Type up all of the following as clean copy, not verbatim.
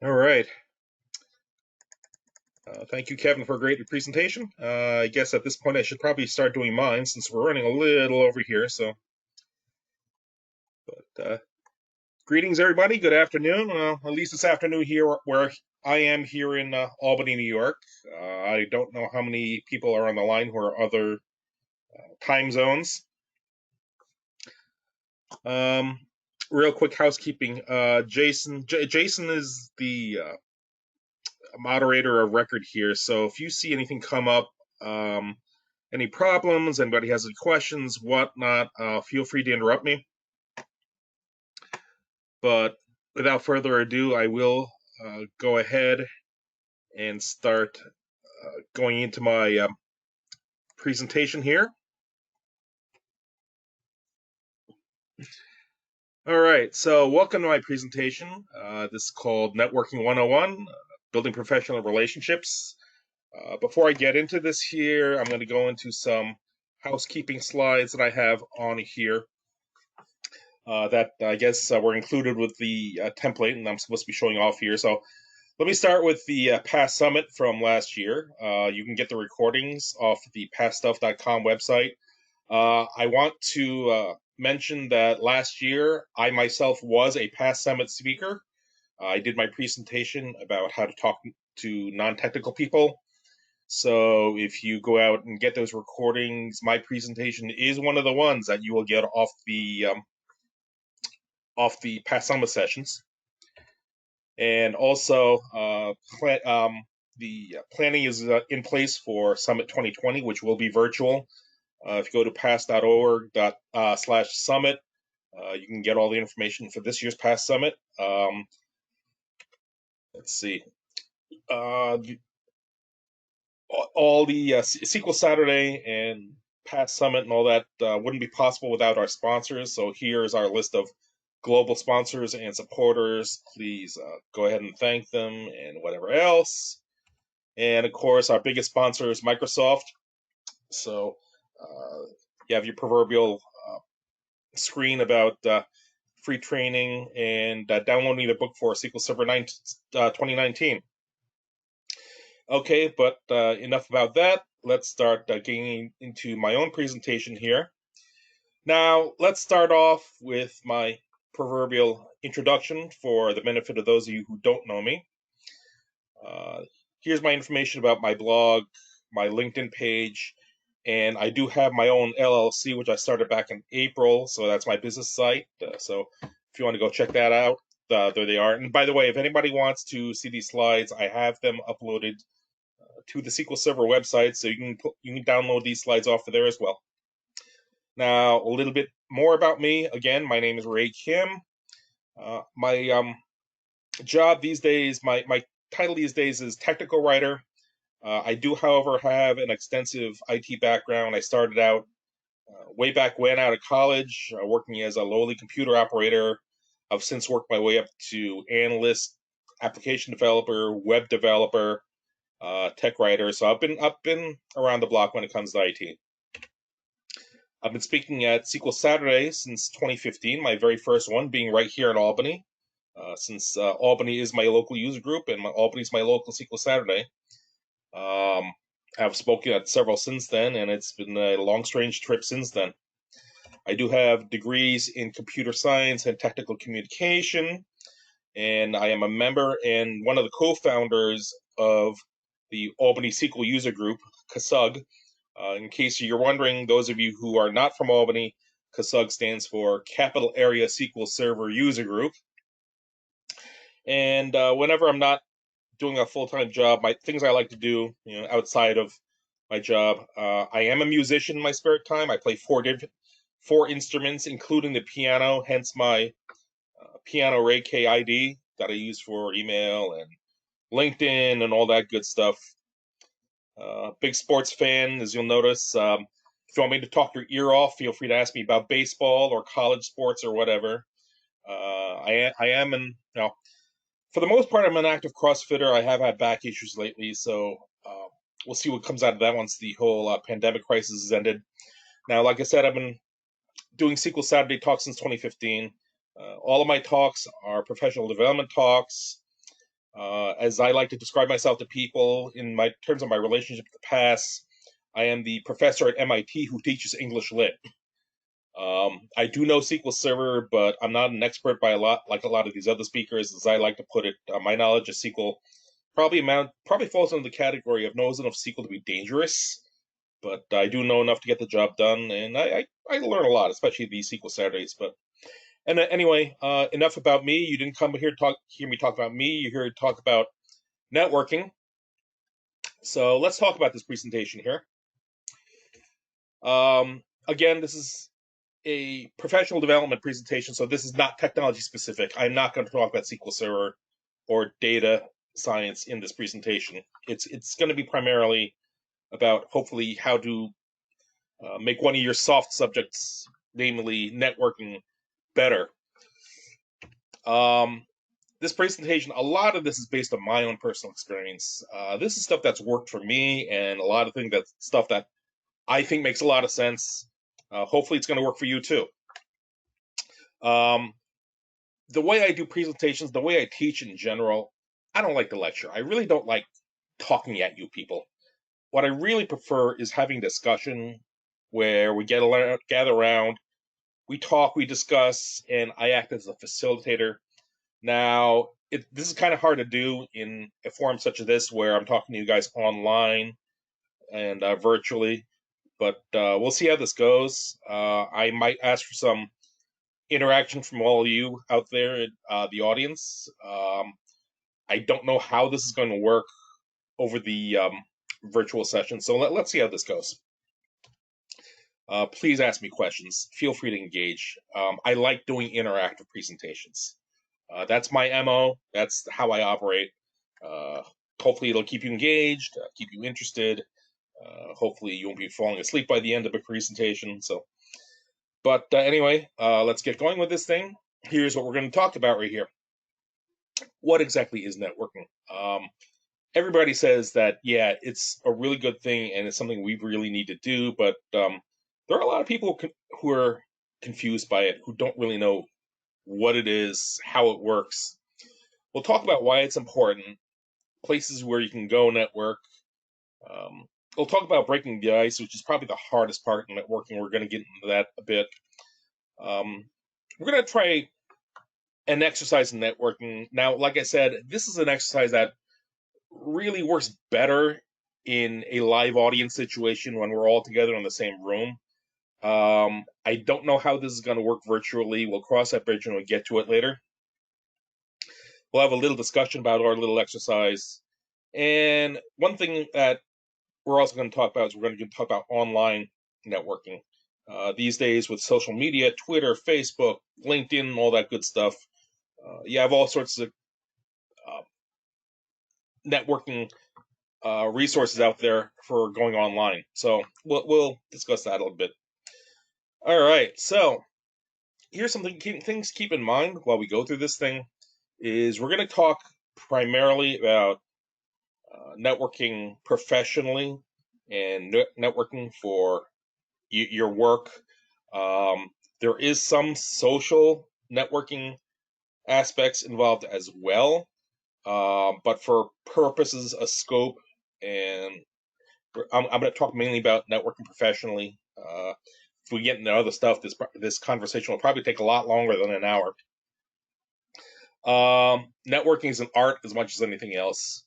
All right. Thank you, Kevin, for a great presentation. I guess at this point I should probably start doing mine since we're running a little over here. But greetings, everybody. Good afternoon. Well, at least this afternoon here where I am here in Albany, New York. I don't know how many people are on the line who are other time zones. Um, Real quick housekeeping. Jason is the moderator of record here. So if you see anything come up, any problems, anybody has any questions, whatnot, feel free to interrupt me. But without further ado, I will go ahead and start going into my presentation here. All right, so welcome to my presentation. This is called Networking 101, Building Professional Relationships. Before I get into this here, I'm going to go into some housekeeping slides that I have on here that I guess were included with the template, and I'm supposed to be showing off here. So let me start with the past summit from last year. You can get the recordings off the paststuff.com website. I want to mention that last year I myself was a past summit speaker. I did my presentation about how to talk to non-technical people. So if you go out and get those recordings, my presentation is one of the ones that you will get off the past summit sessions. And also, the planning is in place for Summit 2020, which will be virtual. If you go to past.org/summit, you can get all the information for this year's past summit. Let's see. All the SQL Saturday and past summit and all that wouldn't be possible without our sponsors. So here's our list of global sponsors and supporters. Please go ahead and thank them and whatever else. And of course, our biggest sponsor is Microsoft. So you have your proverbial screen about free training and downloading the book for SQL Server 2019. Okay, but enough about that. Let's start getting into my own presentation here. Now, let's start off with my proverbial introduction for the benefit of those of you who don't know me. Here's my information about my blog, my LinkedIn page, and I do have my own LLC, which I started back in April, so that's my business site. So if you want to go check that out, there they are. And by the way, if anybody wants to see these slides, I have them uploaded to the SQL Server website, so you can download these slides off of there as well. Now, a little bit more about me. Again, my name is Ray Kim. My job these days, my title these days is technical writer. I do, however, have an extensive IT background. I started out way back when out of college, working as a lowly computer operator. I've since worked my way up to analyst, application developer, web developer, tech writer. So I've been around the block when it comes to IT. I've been speaking at SQL Saturday since 2015, my very first one being right here in Albany. Since Albany is my local user group and Albany is my local SQL Saturday. I've spoken at several since then, and it's been a long, strange trip since then. I do have degrees in computer science and technical communication, and I am a member and one of the co-founders of the Albany SQL User Group, CASUG. In case you're wondering, those of you who are not from Albany, CASUG stands for Capital Area SQL Server User Group. And whenever I'm not doing a full-time job, my things I like to do, outside of my job, I am a musician in my spare time. I play four instruments, including the piano, hence my Piano Ray K ID that I use for email and LinkedIn and all that good stuff. Big sports fan, as you'll notice. If you want me to talk your ear off, feel free to ask me about baseball or college sports or whatever. I am, and for the most part, I'm an active CrossFitter. I have had back issues lately, so we'll see what comes out of that once the whole pandemic crisis is ended. Now, like I said, I've been doing SQL Saturday talks since 2015. All of my talks are professional development talks. As I like to describe myself to people in my terms of my relationship with the past, I am the professor at MIT who teaches English Lit. I do know SQL Server, but I'm not an expert by a lot, like a lot of these other speakers. As I like to put it, my knowledge of SQL probably falls into the category of knows enough SQL to be dangerous, but I do know enough to get the job done, and I learn a lot, especially these SQL Saturdays. But anyway, enough about me. You didn't come here to hear me talk about me. You're here to talk about networking. So let's talk about this presentation here. Again, this is a professional development presentation, so this is not technology specific. I'm not going to talk about SQL Server or data science in this presentation. It's going to be primarily about hopefully how to make one of your soft subjects, namely networking, better. This presentation, a lot of this is based on my own personal experience. This is stuff that's worked for me, and a lot of things that's stuff that I think makes a lot of sense. Hopefully, it's going to work for you too. The way I do presentations, the way I teach in general, I don't like to lecture. I really don't like talking at you people. What I really prefer is having discussion where we gather around, we talk, we discuss, and I act as a facilitator. Now, this is kind of hard to do in a forum such as this where I'm talking to you guys online and virtually, but we'll see how this goes. I might ask for some interaction from all of you out there in the audience. I don't know how this is going to work over the virtual session, so let's see how this goes. Please ask me questions. Feel free to engage. I like doing interactive presentations. That's my MO. That's how I operate. Hopefully, it'll keep you engaged, keep you interested. Hopefully, you won't be falling asleep by the end of a presentation. But anyway, let's get going with this thing. Here's what we're going to talk about right here. What exactly is networking? Everybody says that, yeah, it's a really good thing and it's something we really need to do, but there are a lot of people who are confused by it, who don't really know what it is, how it works. We'll talk about why it's important, places where you can go network. We'll talk about breaking the ice, which is probably the hardest part in networking. We're going to get into that a bit. We're going to try an exercise in networking. Now, like I said, this is an exercise that really works better in a live audience situation when we're all together in the same room. I don't know how this is going to work virtually. We'll cross that bridge when we get to it later. We'll have a little discussion about our little exercise. And one thing that we're also going to talk about is we're going to talk about online networking. These days with social media, Twitter, Facebook, LinkedIn, all that good stuff, you have all sorts of networking resources out there for going online. So we'll discuss that a little bit. All right, so here's something things to keep in mind while we go through this thing is we're going to talk primarily about networking professionally and networking for your work. There is some social networking aspects involved as well, but for purposes of scope, and I'm going to talk mainly about networking professionally. If we get into other stuff, this conversation will probably take a lot longer than an hour. Networking is an art as much as anything else.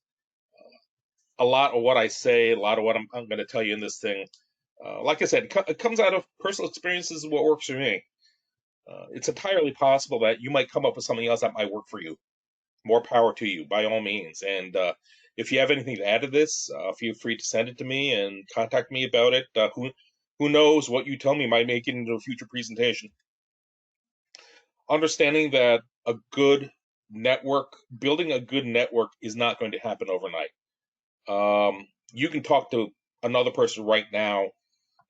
A lot of what I say, a lot of what I'm going to tell you in this thing, like I said, it comes out of personal experiences and what works for me. It's entirely possible that you might come up with something else that might work for you. More power to you, by all means. And if you have anything to add to this, feel free to send it to me and contact me about it. Who knows, what you tell me might make it into a future presentation. Understanding that building a good network is not going to happen overnight. You can talk to another person right now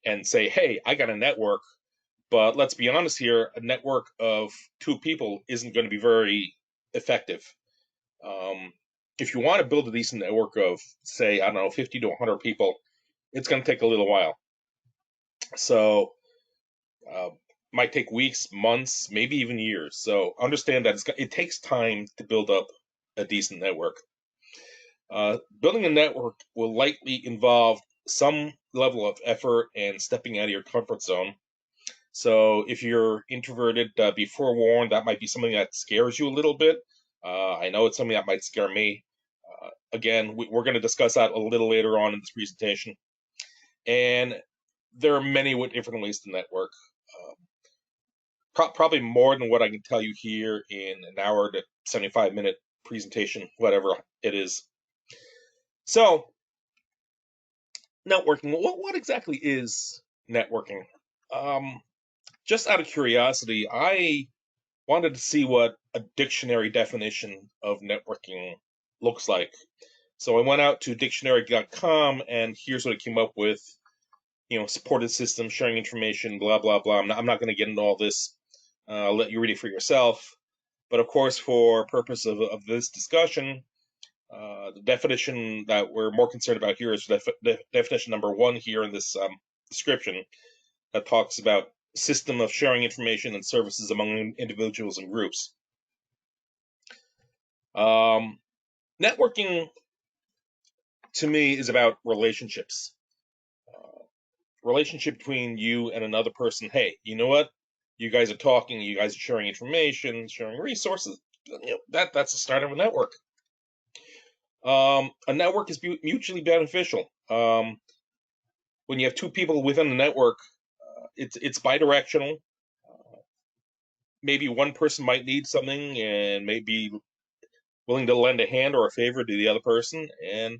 and say, hey, I got a network, but let's be honest here, a network of two people isn't going to be very effective. If you want to build a decent network of, say, I don't know, 50 to 100 people, it's going to take a little while. So might take weeks, months, maybe even years. So understand that it takes time to build up a decent network. Building a network will likely involve some level of effort and stepping out of your comfort zone. So if you're introverted, be forewarned, that might be something that scares you a little bit. I know it's something that might scare me. Again, we're going to discuss that a little later on in this presentation. And there are many different ways to network. Probably more than what I can tell you here in an hour to 75-minute presentation, whatever it is. So, networking. What exactly is networking? Just out of curiosity, I wanted to see what a dictionary definition of networking looks like. So I went out to dictionary.com, and here's what it came up with. Supported systems, sharing information, blah, blah, blah. I'm not going to get into all this. I'll let you read it for yourself. But of course, for purpose of this discussion, the definition that we're more concerned about here is definition number 1 here in this description that talks about system of sharing information and services among individuals and groups. Networking, to me, is about relationships. Relationship between you and another person. Hey, you know what? You guys are talking, you guys are sharing information, sharing resources. That's the start of a network. A network is mutually beneficial. When you have two people within a network, it's bidirectional. Maybe one person might need something and may be willing to lend a hand or a favor to the other person, and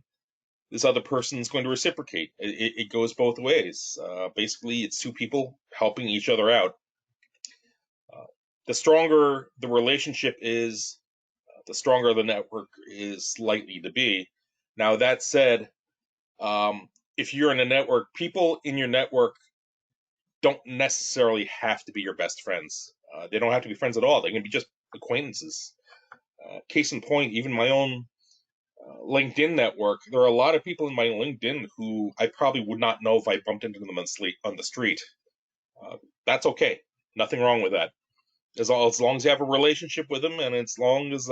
this other person is going to reciprocate. It goes both ways. Basically, it's two people helping each other out. The stronger the relationship is, the stronger the network is likely to be. Now, that said, if you're in a network, people in your network don't necessarily have to be your best friends. They don't have to be friends at all. They can be just acquaintances. Case in point, even my own LinkedIn network, there are a lot of people in my LinkedIn who I probably would not know if I bumped into them on the street. That's okay. Nothing wrong with that. As long as you have a relationship with them, and as long as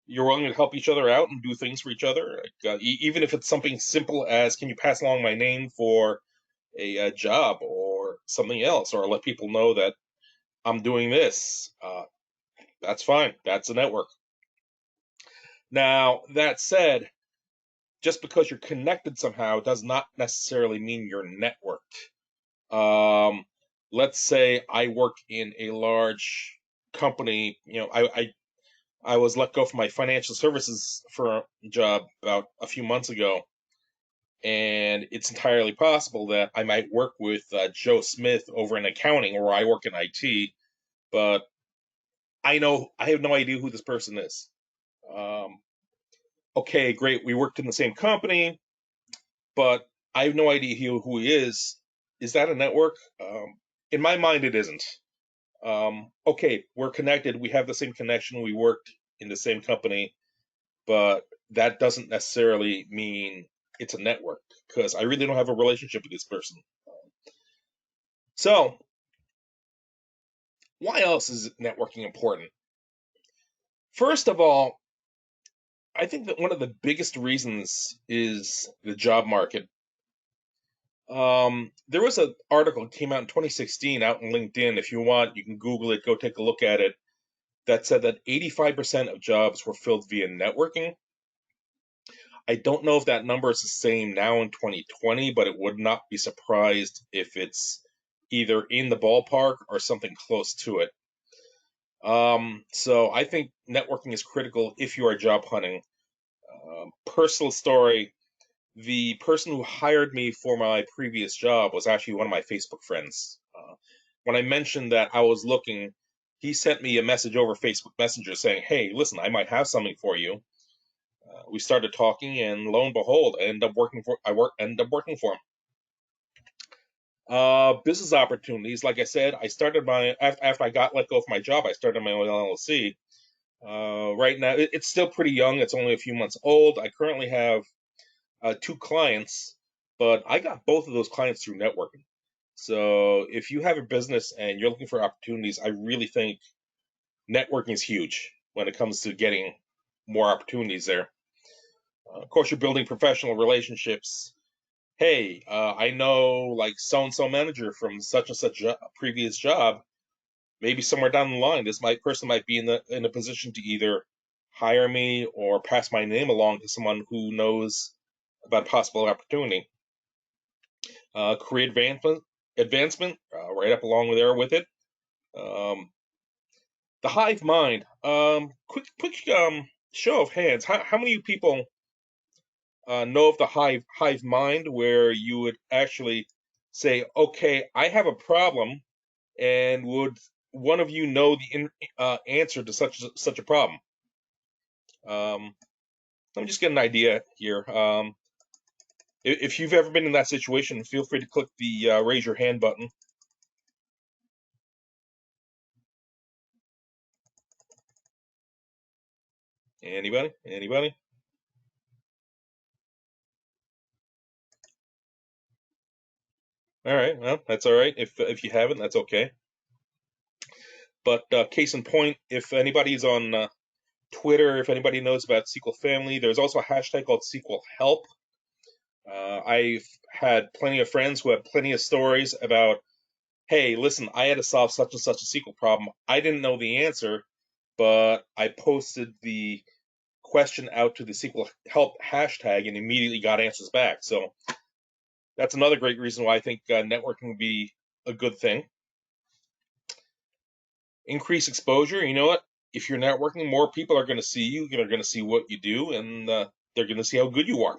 you're willing to help each other out and do things for each other, even if it's something simple as, can you pass along my name for a job or something else, or let people know that I'm doing this. That's fine. That's a network. Now, that said, just because you're connected somehow does not necessarily mean you're networked. Let's say I work in a large company. I was let go from my financial services for job about a few months ago, and it's entirely possible that I might work with Joe Smith over in accounting, or I work in IT, but I have no idea who this person is. Okay, great, we worked in the same company, but I have no idea who he is. Is that a network? In my mind, it isn't. Okay, we're connected. We have the same connection. We worked in the same company, but that doesn't necessarily mean it's a network, because I really don't have a relationship with this person. So, why else is networking important? First of all, I think that one of the biggest reasons is the job market. There was an article that came out in 2016 out in LinkedIn. If you want, you can Google it, go take a look at it. That said that 85% of jobs were filled via networking. I don't know if that number is the same now in 2020, but it would not be surprised if it's either in the ballpark or something close to it. So I think networking is critical if you are job hunting. Personal story, the person who hired me for my previous job was actually one of my Facebook friends. When I mentioned that I was looking, he sent me a message over Facebook Messenger saying, "Hey, listen, I might have something for you." We started talking, and lo and behold, I ended up working for him. Business opportunities, like I said, I started after I got let go of my job, I started my own LLC. Right now, it's still pretty young. It's only a few months old. I currently have 2 clients, but I got both of those clients through networking. So if you have a business and you're looking for opportunities, I really think networking is huge when it comes to getting more opportunities there. Of course, you're building professional relationships. Hey, I know like so and so manager from such and such previous job. Maybe somewhere down the line, person might be in a position to either hire me or pass my name along to someone who knows about a possible opportunity. Career advancement, right up along there with it. Um, the hive mind. Quick show of hands. How many people know of the hive mind, where you would actually say, okay, I have a problem, and would one of you know the answer to such a problem? Let me just get an idea here. If you've ever been in that situation, feel free to click the raise your hand button. Anybody? Anybody? All right. Well, that's all right. If you haven't, that's okay. But case in point, if anybody's on Twitter, if anybody knows about SQL Family, there's also a hashtag called SQL Help. I've had plenty of friends who have plenty of stories about, hey, listen, I had to solve such and such a SQL problem. I didn't know the answer, but I posted the question out to the SQL Help hashtag and immediately got answers back. So that's another great reason why I think networking would be a good thing. Increase exposure. You know what? If you're networking, more people are going to see you. They're going to see what you do, and they're going to see how good you are.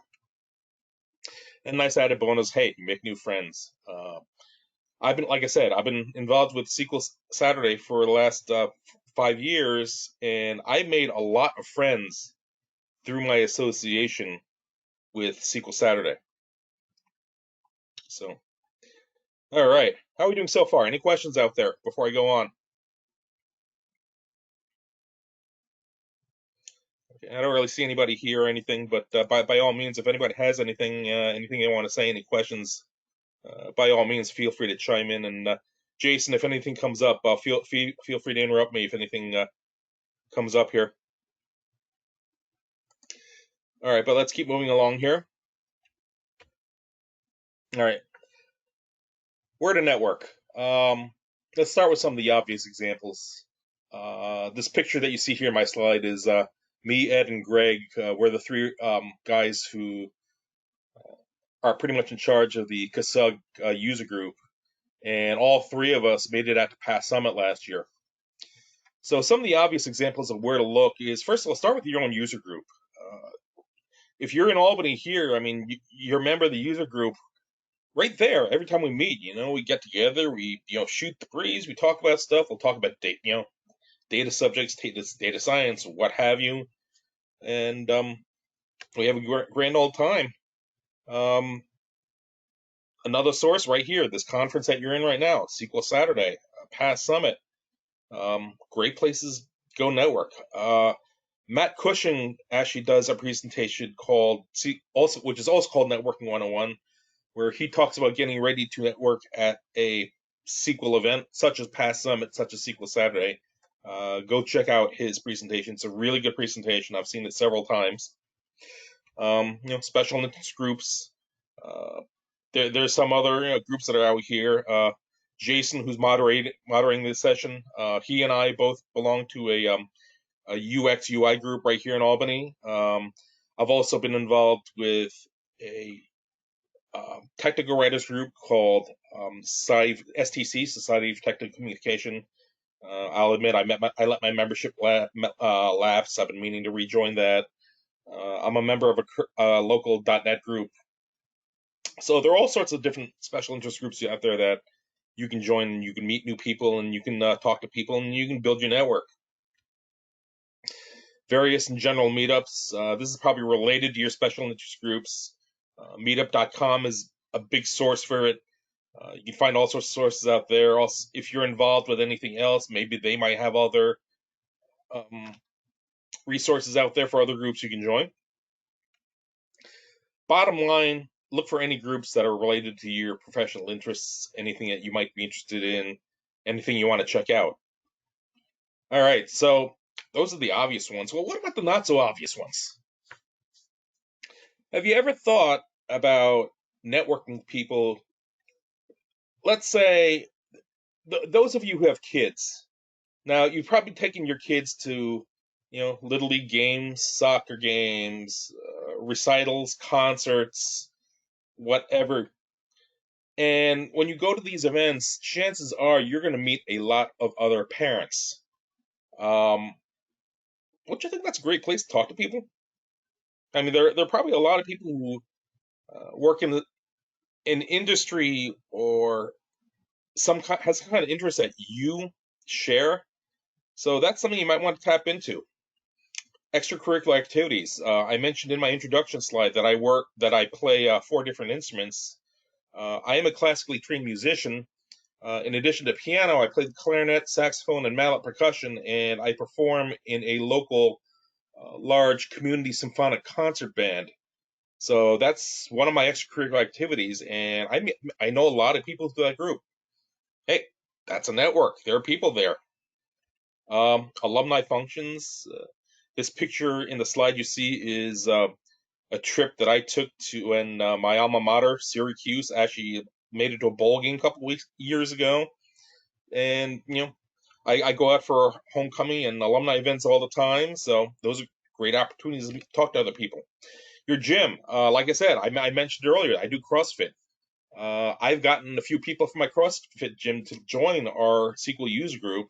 And nice added bonus, hey, you make new friends. Like I said, I've been involved with SQL Saturday for the last 5 years, and I made a lot of friends through my association with SQL Saturday. So, all right, how are we doing so far? Any questions out there before I go on? Okay, I don't really see anybody here or anything, but by all means, if anybody has anything they want to say, any questions, by all means, feel free to chime in. And Jason, if anything comes up, feel free to interrupt me if anything comes up here. All right, but let's keep moving along here. All right, where to network. Let's start with some of the obvious examples. This picture that you see here in my slide is me, Ed, and Greg. We're the three guys who are pretty much in charge of the Kasug user group, and all three of us made it out to Pass Summit last year. So some of the obvious examples of where to look is, first of all, start with your own user group. If you're in Albany here, I mean, you're a member of the user group right there. Every time we meet, we get together, we shoot the breeze, we talk about stuff. We'll talk about data subjects, data science, what have you, and we have a grand old time. Another source right here, this conference that you're in right now, SQL Saturday, Pass Summit, great places to go network. Matt Cushing actually does a presentation which is also called Networking 101, where he talks about getting ready to network at a SQL event such as Pass Summit, such as SQL Saturday. Go check out his presentation. It's a really good presentation. I've seen it several times. Special interest groups. There's some other groups that are out here. Jason, who's moderating this session, he and I both belong to a UX UI group right here in Albany. I've also been involved with a technical writers group called STC, Society of Technical Communication. I'll admit I let my membership lapse. I've been meaning to rejoin that. I'm a member of a local .NET group. So there are all sorts of different special interest groups out there that you can join, and you can meet new people, and you can talk to people, and you can build your network. Various and general meetups. This is probably related to your special interest groups. Meetup.com is a big source for it. You can find all sorts of sources out there. Also, if you're involved with anything else, maybe they might have other resources out there for other groups you can join. Bottom line, look for any groups that are related to your professional interests, anything that you might be interested in, anything you want to check out. All right, so those are the obvious ones. Well, what about the not so obvious ones? Have you ever thought about networking people? Let's say those of you who have kids. Now, you've probably taken your kids to, little league games, soccer games, recitals, concerts, whatever. And when you go to these events, chances are you're going to meet a lot of other parents. Um, don't you think that's a great place to talk to people? I mean, there are probably a lot of people who work in an industry or has some kind of interest that you share. So that's something you might want to tap into. Extracurricular activities. I mentioned in my introduction slide that I play 4 different instruments. I am a classically trained musician. In addition to piano, I play the clarinet, saxophone, and mallet percussion, and I perform in a local large community symphonic concert band. So that's one of my extracurricular activities, and I know a lot of people through that group. Hey, that's a network. There are people there. Alumni functions. This picture in the slide you see is a trip that I took to when my alma mater, Syracuse, actually made it to a bowl game a couple years ago. And I go out for homecoming and alumni events all the time, so those are great opportunities to talk to other people. Your gym, like I said, I mentioned earlier, I do CrossFit. I've gotten a few people from my CrossFit gym to join our SQL user group,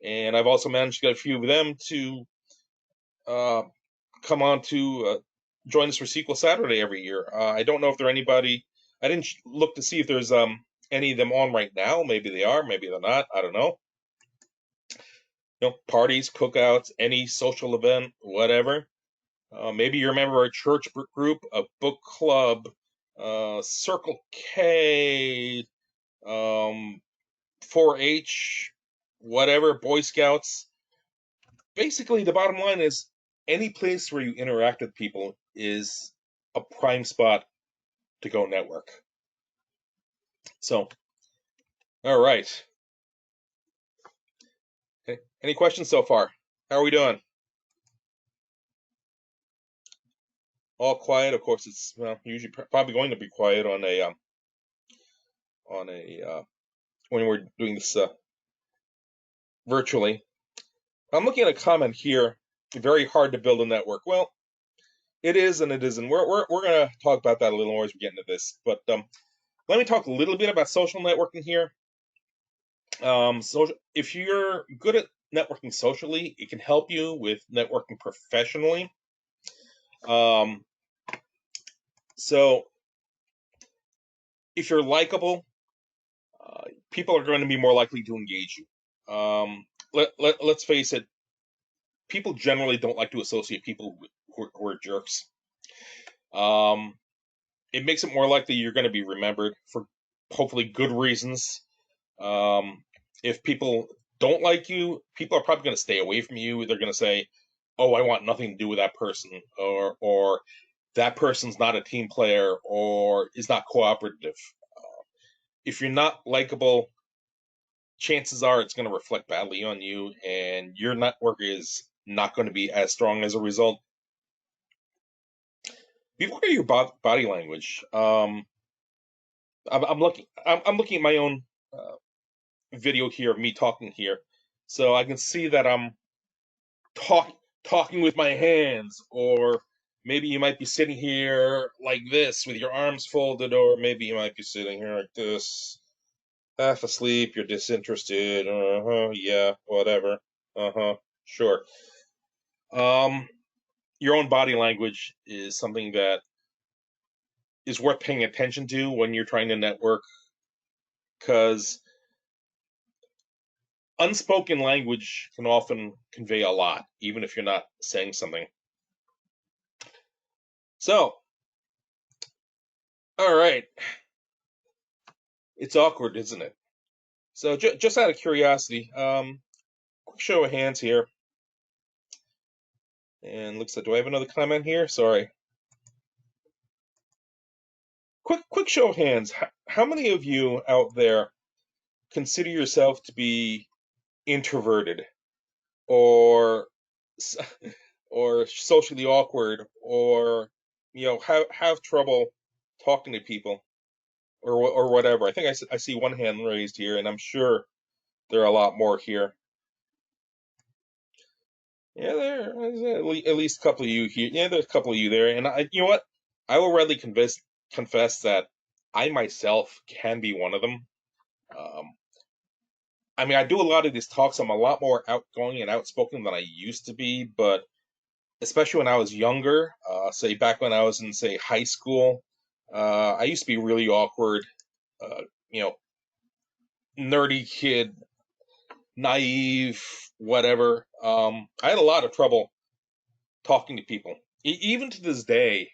and I've also managed to get a few of them to uh, come on to join us for SQL Saturday every year. I don't know if there are anybody. I didn't look to see if there's any of them on right now. Maybe they are. Maybe they're not. I don't know. Parties, cookouts, any social event, whatever. Maybe you're a member of a church group, a book club, Circle K, 4-H, whatever, Boy Scouts. Basically, the bottom line is any place where you interact with people is a prime spot to go network. So, all right. Okay. Any questions so far? How are we doing? All quiet. Of course, it's usually probably going to be quiet on a when we're doing this virtually. I'm looking at a comment here. Very hard to build a network. Well, it is and it isn't. We're gonna talk about that a little more as we get into this. But let me talk a little bit about social networking here. So if you're good at networking socially, it can help you with networking professionally. Um, so if you're likable, people are going to be more likely to engage you. Let's face it, people generally don't like to associate people who are jerks. Um, it makes it more likely you're going to be remembered for hopefully good reasons. Um, if people don't like you, people are probably going to stay away from you. They're going to say, "Oh, I want nothing to do with that person," or that person's not a team player or is not cooperative. If you're not likable, chances are it's going to reflect badly on you, and your network is not going to be as strong as a result. Beware of your body language. I'm looking. I'm looking at my own video here of me talking here, so I can see that I'm talking with my hands, or maybe you might be sitting here like this with your arms folded, or maybe you might be sitting here like this, half asleep. You're disinterested. Yeah, whatever. Sure. Um, your own body language is something that is worth paying attention to when you're trying to network, because unspoken language can often convey a lot, even if you're not saying something. So, all right, it's awkward, isn't it? So, just out of curiosity, quick show of hands here, and looks like, do I have another comment here? Sorry. Quick show of hands. How many of you out there consider yourself to be introverted, or or socially awkward, or have trouble talking to people, or whatever. I think I see one hand raised here, and I'm sure there are a lot more here. Yeah, there's at least a couple of you here. Yeah, there's a couple of you there, and you know what? I will readily confess that I myself can be one of them. Um, I mean, I do a lot of these talks. I'm a lot more outgoing and outspoken than I used to be, but especially when I was younger, say back when I was in, say, high school, I used to be really awkward, uh, you know, nerdy kid, naive, whatever. I had a lot of trouble talking to people. Even to this day,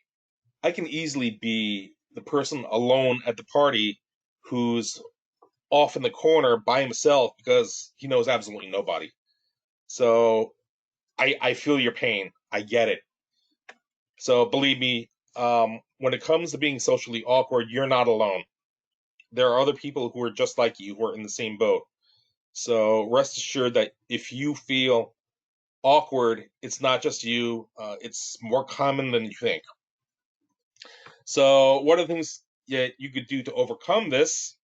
I can easily be the person alone at the party who's off in the corner by himself because he knows absolutely nobody. So I feel your pain. I get it. So believe me, when it comes to being socially awkward, you're not alone. There are other people who are just like you who are in the same boat. So rest assured that if you feel awkward, it's not just you. It's more common than you think. So what are the things that you could do to overcome this?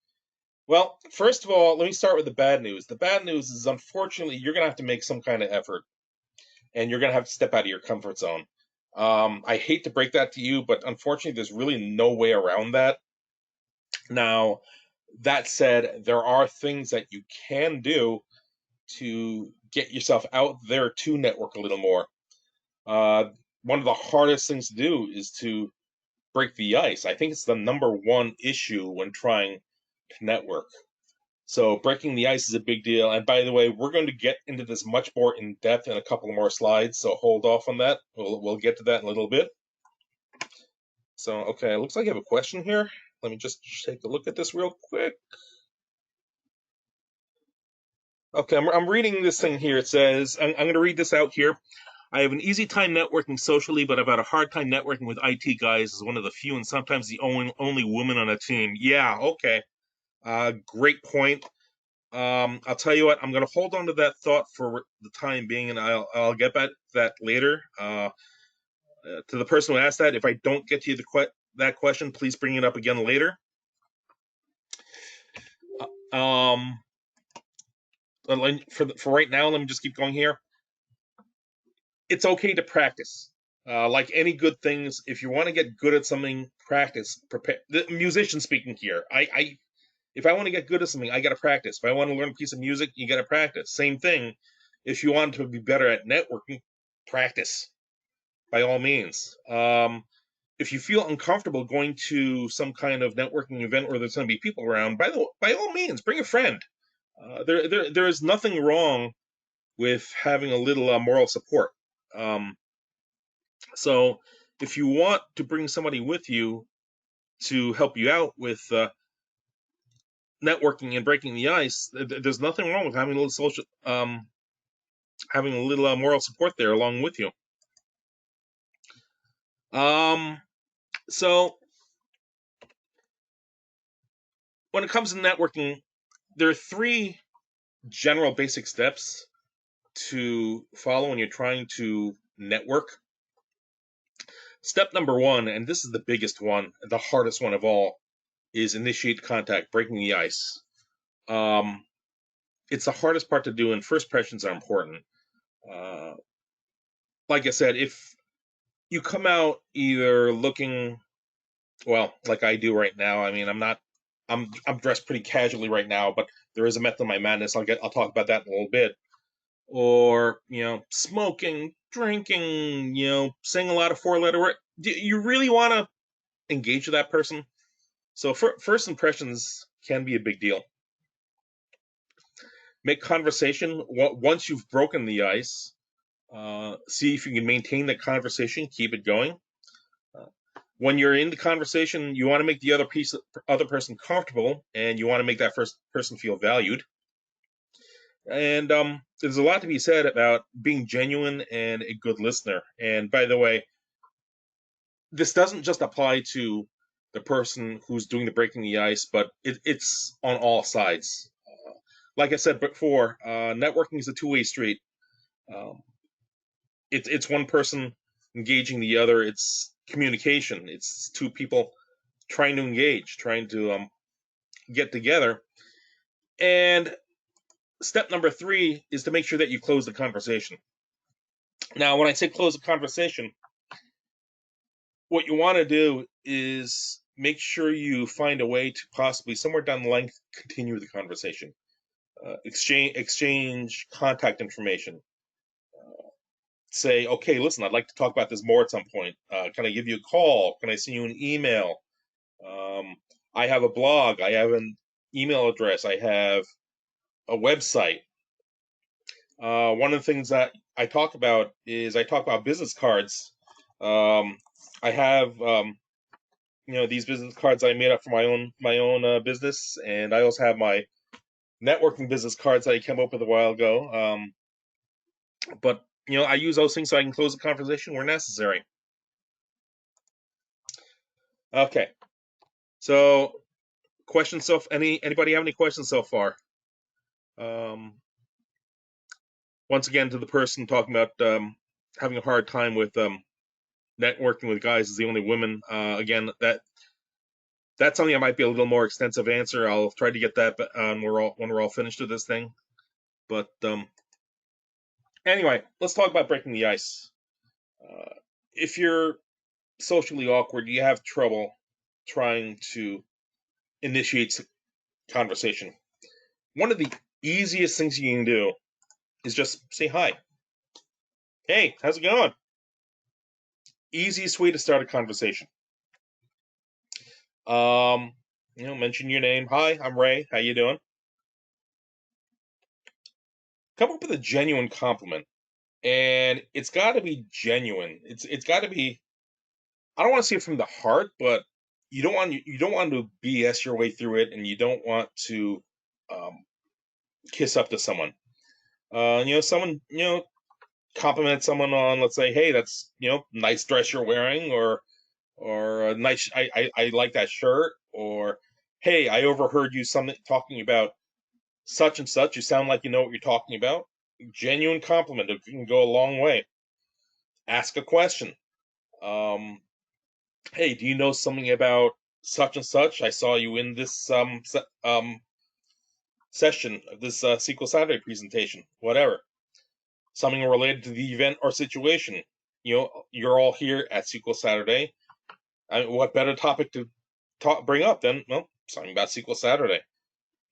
Well, first of all, let me start with the bad news. The bad news is, unfortunately, you're going to have to make some kind of effort, and you're going to have to step out of your comfort zone. I hate to break that to you, but unfortunately, there's really no way around that. Now, that said, there are things that you can do to get yourself out there to network a little more. One of the hardest things to do is to break the ice. I think it's the number one issue when trying to network. So breaking the ice is a big deal. And by the way, we're going to get into this much more in depth in a couple more slides. So hold off on that. We'll get to that in a little bit. So, okay, it looks like I have a question here. Let me just take a look at this real quick. Okay, I'm reading this thing here. It says, I'm going to read this out here. I have an easy time networking socially, but I've had a hard time networking with IT guys as one of the few and sometimes the only woman on a team. Yeah, okay. Great point. I'll tell you what, I'm going to hold on to that thought for the time being, and I'll get back to that later. To the person who asked that, if I don't get to you that question, please bring it up again later. Um, for right now, let me just keep going here. It's okay to practice. Like any good things, if you want to get good at something, practice. Prepare. The musician speaking here. If I want to get good at something, I got to practice. If I want to learn a piece of music, you got to practice. Same thing. If you want to be better at networking, practice by all means. If you feel uncomfortable going to some kind of networking event where there's going to be people around, by all means, bring a friend. There is nothing wrong with having a little moral support. So if you want to bring somebody with you to help you out with networking and breaking the ice, there's nothing wrong with having a little having a little moral support there along with you. So when it comes to networking, there are three general basic steps to follow when you're trying to network. Step number one, and this is the biggest one, the hardest one of all, is initiate contact, breaking the ice. It's the hardest part to do, and first impressions are important. Uh, like I said, if you come out either looking well, like I do right now, I mean, I'm dressed pretty casually right now, but there is a method to my madness. I'll talk about that in a little bit. Or smoking, drinking, saying a lot of four-letter words. Do you really want to engage with that person? So first impressions can be a big deal. Make conversation once you've broken the ice. See if you can maintain the conversation, keep it going. When you're in the conversation, you want to make the other person comfortable, and you want to make that first person feel valued. And there's a lot to be said about being genuine and a good listener. And by the way, this doesn't just apply to the person who's doing the breaking the ice, but it's on all sides. Like I said before, networking is a two-way street. Um, it's one person engaging the other. It's communication. It's two people trying to engage, trying to get together. And step number 3 is to make sure that you close the conversation. Now, when I say close the conversation, what you want to do is make sure you find a way to possibly somewhere down the line continue the conversation, exchange contact information. Say, okay, listen, I'd like to talk about this more at some point. Can I give you a call? Can I send you an email? Um, I have a blog. I have an email address. I have a website. One of the things that I talk about is I talk about business cards. I have these business cards I made up for my own business, and I also have my networking business cards that I came up with a while ago. But I use those things so I can close the conversation where necessary. Okay, so questions. So, anybody have any questions so far? Once again, to the person talking about having a hard time with networking with guys is the only women. Again, that's something that might be a little more extensive answer. I'll try to get that when we're all finished with this thing. But anyway, let's talk about breaking the ice. If you're socially awkward, you have trouble trying to initiate conversation. One of the easiest things you can do is just say hi. Hey, how's it going? Easiest way to start a conversation. Mention your name. Hi, I'm Ray. How you doing? Come up with a genuine compliment, and it's got to be genuine. It's got to be. I don't want to say it from the heart, but you don't want to BS your way through it, and you don't want to um, kiss up to someone. Someone compliment someone on, let's say, hey, that's nice dress you're wearing, or a nice, I like that shirt, or hey, I overheard you something talking about such and such. You sound like you know what you're talking about. Genuine compliment, it can go a long way. Ask a question. Um, hey, do you know something about such and such? I saw you in this session of this SQL Saturday presentation. Whatever, something related to the event or situation. You're all here at SQL Saturday. What better topic to bring up than something about SQL Saturday?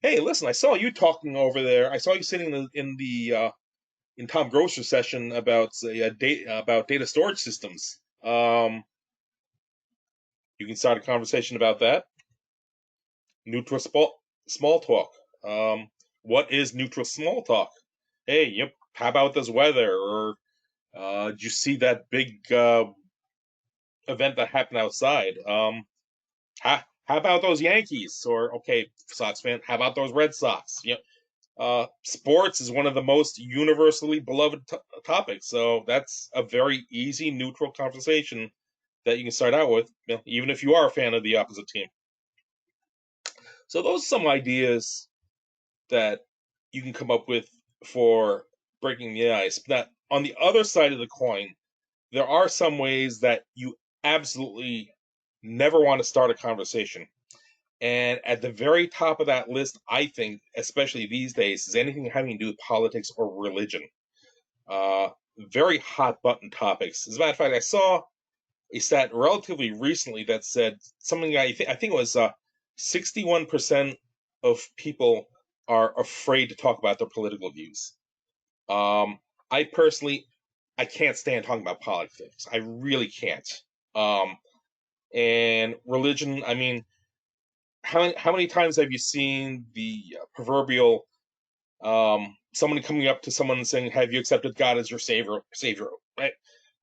Hey, listen, I saw you talking over there. I saw you sitting in Tom Grosser's session about data storage systems. You can start a conversation about that. Neutral small talk. What is neutral small talk? Hey, yep. How about this weather? Or did you see that big event that happened outside? How about those Yankees? Or okay, Sox fan, how about those Red Sox? Sports is one of the most universally beloved topics, so that's a very easy neutral conversation that you can start out with, even if you are a fan of the opposite team. So those are some ideas that you can come up with for breaking the ice. But on the other side of the coin, there are some ways that you absolutely never want to start a conversation. And at the very top of that list, I think, especially these days, is anything having to do with politics or religion. Uh, Very hot button topics. As a matter of fact, I saw a stat relatively recently that said something. I think it was 61% of people are afraid to talk about their political views. Um, I personally, I can't stand talking about politics. I really can't. Um, and religion. I mean, how many times have you seen the proverbial someone coming up to someone and saying, "Have you accepted God as your savior?" Right?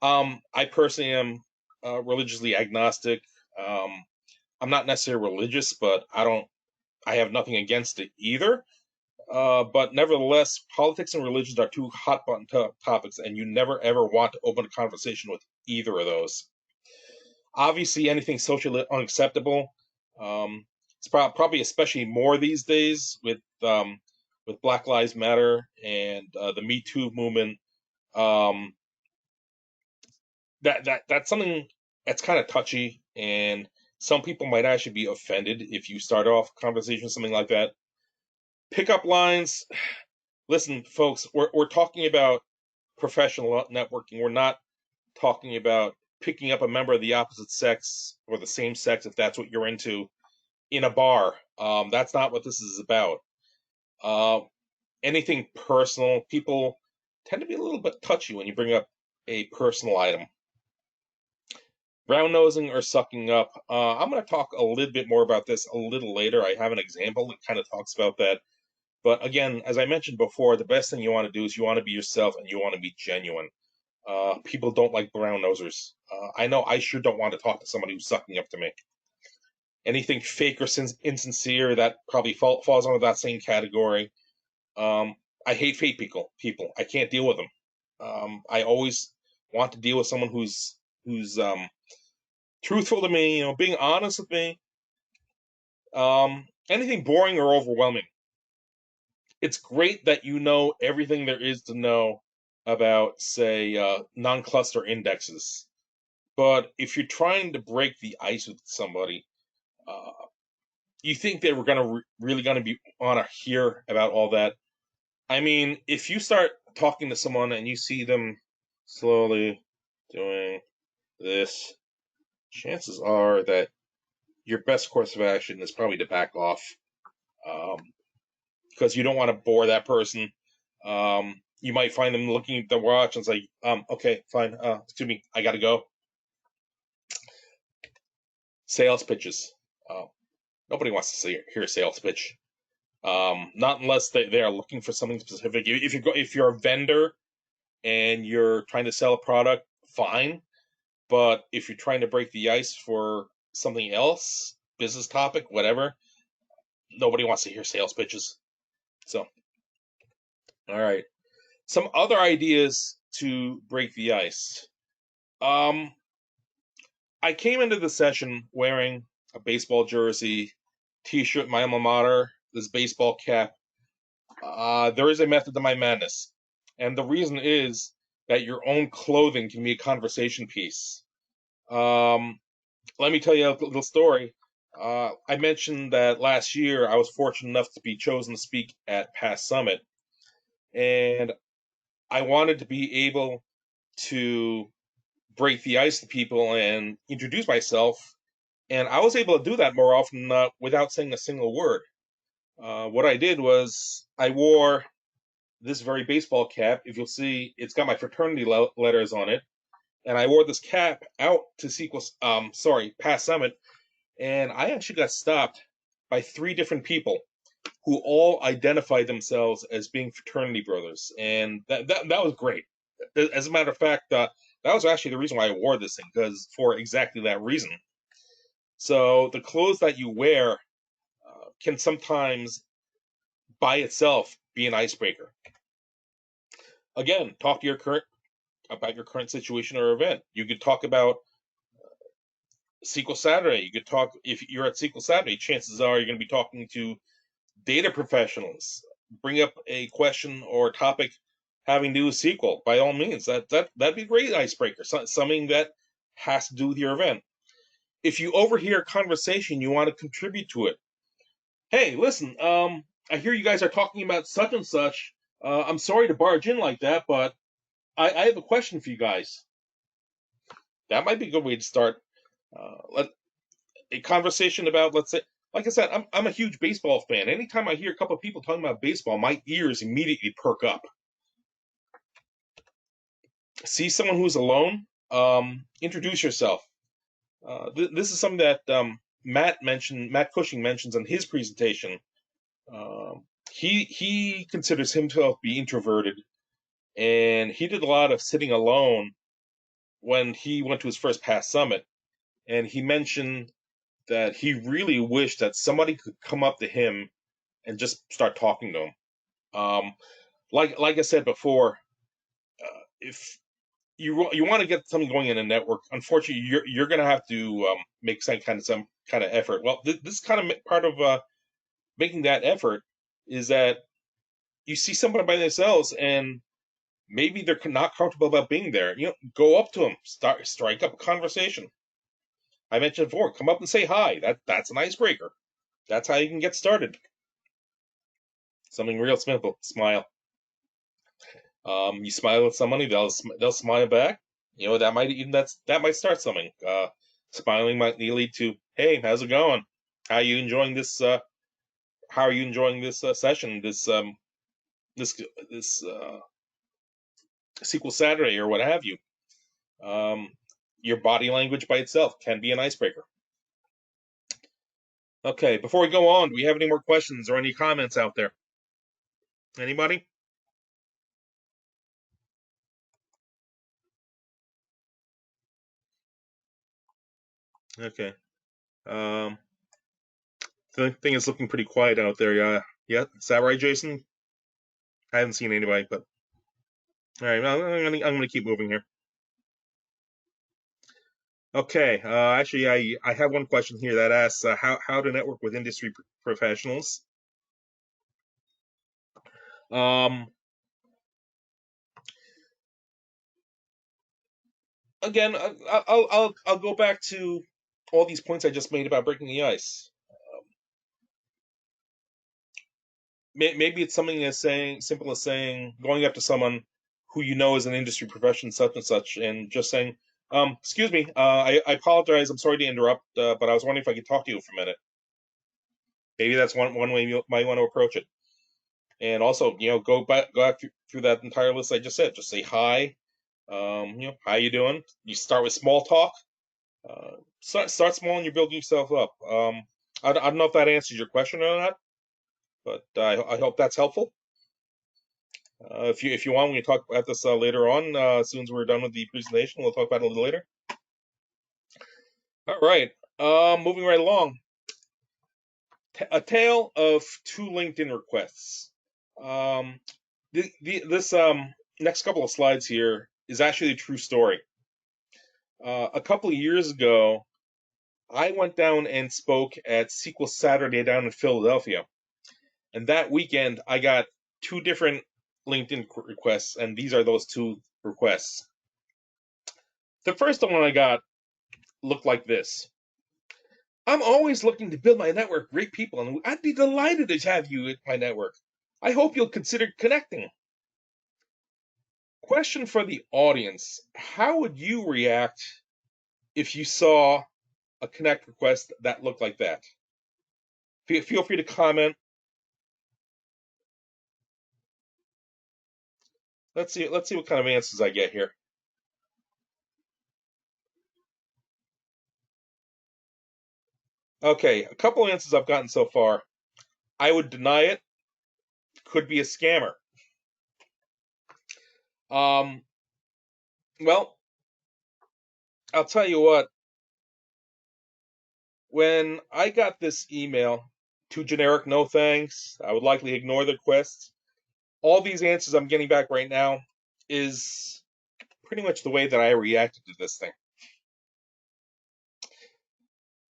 I personally am religiously agnostic. Um, I'm not necessarily religious, but I have nothing against it either. But nevertheless, politics and religions are two hot button topics, and you never ever want to open a conversation with either of those. Obviously, anything socially unacceptable. It's probably especially more these days with Black Lives Matter and the Me Too movement. Um, that's something that's kind of touchy, and some people might actually be offended if you start off a conversation with something like that. Pickup lines. Listen, folks, we're talking about professional networking. We're not talking about picking up a member of the opposite sex or the same sex if that's what you're into in a bar. That's not what this is about. Uh, Anything personal, people tend to be a little bit touchy when you bring up a personal item. Brown nosing or sucking up. I'm going to talk a little bit more about this a little later. I have an example that kind of talks about that. But again, as I mentioned before, the best thing you want to do is you want to be yourself and you want to be genuine. People don't like brown nosers. I know I sure don't want to talk to somebody who's sucking up to me. Anything fake or insincere, that probably falls under that same category. Um, I hate fake people. I can't deal with them. I always want to deal with someone who's truthful to me, being honest with me. Anything boring or overwhelming. It's great that you know everything there is to know about, say, non-cluster indexes. But if you're trying to break the ice with somebody, uh, you think they were really gonna be wanna hear about all that. I mean, if you start talking to someone and you see them slowly doing this, chances are that your best course of action is probably to back off, because you don't want to bore that person. You might find them looking at the watch and say, okay, fine, excuse me, I gotta go. Sales pitches. Uh, Nobody wants to hear a sales pitch. Not unless they are looking for something specific. If you're a vendor and you're trying to sell a product, fine. But if you're trying to break the ice for something else, business topic, whatever, nobody wants to hear sales pitches. So, all right. Some other ideas to break the ice. Um, I came into the session wearing a baseball jersey, t-shirt, my alma mater, this baseball cap. There is a method to my madness. And the reason is that your own clothing can be a conversation piece. Let me tell you a little story. I mentioned that last year I was fortunate enough to be chosen to speak at Past Summit, and I wanted to be able to break the ice to people and introduce myself, and I was able to do that more often without saying a single word. What I did was I wore this very baseball cap. If you'll see, it's got my fraternity letters on it, and I wore this cap out to Past Summit, and I actually got stopped by 3 different people who all identified themselves as being fraternity brothers, and that was great. As a matter of fact, that was actually the reason why I wore this thing, because for exactly that reason. So the clothes that you wear can sometimes, by itself, be an icebreaker. Again, talk to about your current situation or event. You could talk about SQL Saturday. You could talk if you're at SQL Saturday. Chances are you're going to be talking to data professionals. Bring up a question or topic having to do with SQL. By all means, that'd be a great icebreaker. Something that has to do with your event. If you overhear a conversation, you want to contribute to it. Hey, listen, I hear you guys are talking about such and such. I'm sorry to barge in like that, but I have a question for you guys. That might be a good way to start. A conversation about, let's say, like I said, I'm a huge baseball fan. Anytime I hear a couple of people talking about baseball, my ears immediately perk up. See someone who's alone, introduce yourself. This is something that Matt Cushing mentions in his presentation. He considers himself to be introverted, and he did a lot of sitting alone when he went to his first Past Summit, and he mentioned that he really wished that somebody could come up to him and just start talking to him. Like I said before, if you want to get something going in a network, unfortunately, you're going to have to make some kind of effort. Well, this kind of part of making that effort is that you see somebody by themselves, and maybe they're not comfortable about being there. Go up to them, strike up a conversation. I mentioned before, come up and say hi. That's an icebreaker. That's how you can get started. Something real simple. Smile. You smile at somebody, they'll smile back. That might start something. Smiling might lead to, hey, how's it going? How are you enjoying this? How are you enjoying this session? This this SQL Saturday or what have you. Um, your body language by itself can be an icebreaker. Okay, before we go on, do we have any more questions or any comments out there? Anybody? Okay. Um, the thing is looking pretty quiet out there. Yeah. Is that right, Jason? I haven't seen anybody, but all right. I'm gonna keep moving here. Okay. Actually, I have one question here that asks how to network with industry professionals. Um, Again, I'll go back to all these points I just made about breaking the ice. Maybe it's something as simple as saying, going up to someone who you know is an industry profession, such and such, and just saying, "Excuse me, I apologize. I'm sorry to interrupt, but I was wondering if I could talk to you for a minute." Maybe that's one way you might want to approach it. And also, go back through that entire list I just said. Just say hi. How you doing? You start with small talk. Start small and you're building yourself up. I don't know if that answers your question or not, but I hope that's helpful. If you want, we can talk about this later on. As soon as we're done with the presentation, we'll talk about it a little later. All right. Moving right along. A tale of two LinkedIn requests. Um, this next couple of slides here is actually a true story. A couple of years ago, I went down and spoke at SQL Saturday down in Philadelphia. And that weekend, I got two different LinkedIn requests, and these are those two requests. The first one I got looked like this. I'm always looking to build my network, great people, and I'd be delighted to have you at my network. I hope you'll consider connecting. Question for the audience. How would you react if you saw a connect request that looked like that? Feel free to comment. Let's see what kind of answers I get here. Okay, a couple answers I've gotten so far. I would deny it. Could be a scammer. Um, well, I'll tell you what. When I got this email, too generic, no thanks, I would likely ignore the request. All these answers I'm getting back right now is pretty much the way that I reacted to this thing.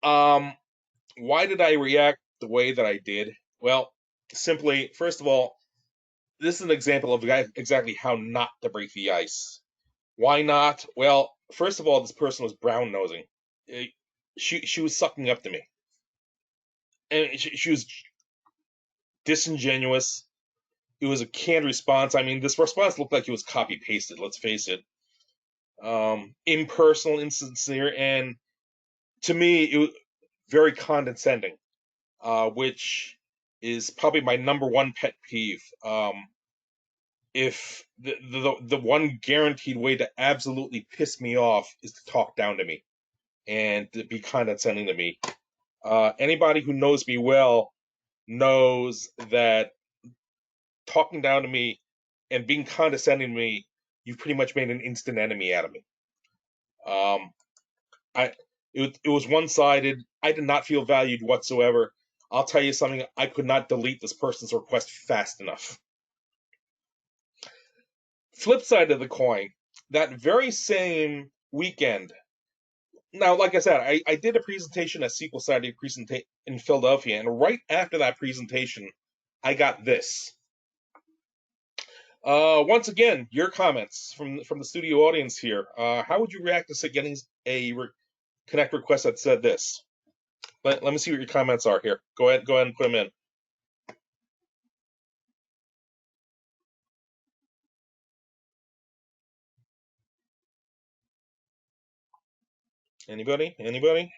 Um, why did I react the way that I did? Well, simply, first of all, this is an example of exactly how not to break the ice. Why not? Well, first of all, this person was brown nosing. She was sucking up to me, and she was disingenuous. It was a canned response. I mean, this response looked like it was copy pasted. Let's face it. Impersonal, insincere, and to me, it was very condescending, which is probably my number one pet peeve. If the one guaranteed way to absolutely piss me off is to talk down to me and to be condescending to me. Anybody who knows me well knows that talking down to me and being condescending to me, you've pretty much made an instant enemy out of me. Um, I it was one sided. I did not feel valued whatsoever. I'll tell you something. I could not delete this person's request fast enough. Flip side of the coin, that very same weekend. Now, like I said, I did a presentation at SQL Saturday in Philadelphia, and right after that presentation, I got this. Once again, your comments from the studio audience here. How would you react to getting a connect request that said this? Let me see what your comments are here. Go ahead and put them in. Anybody? Anybody?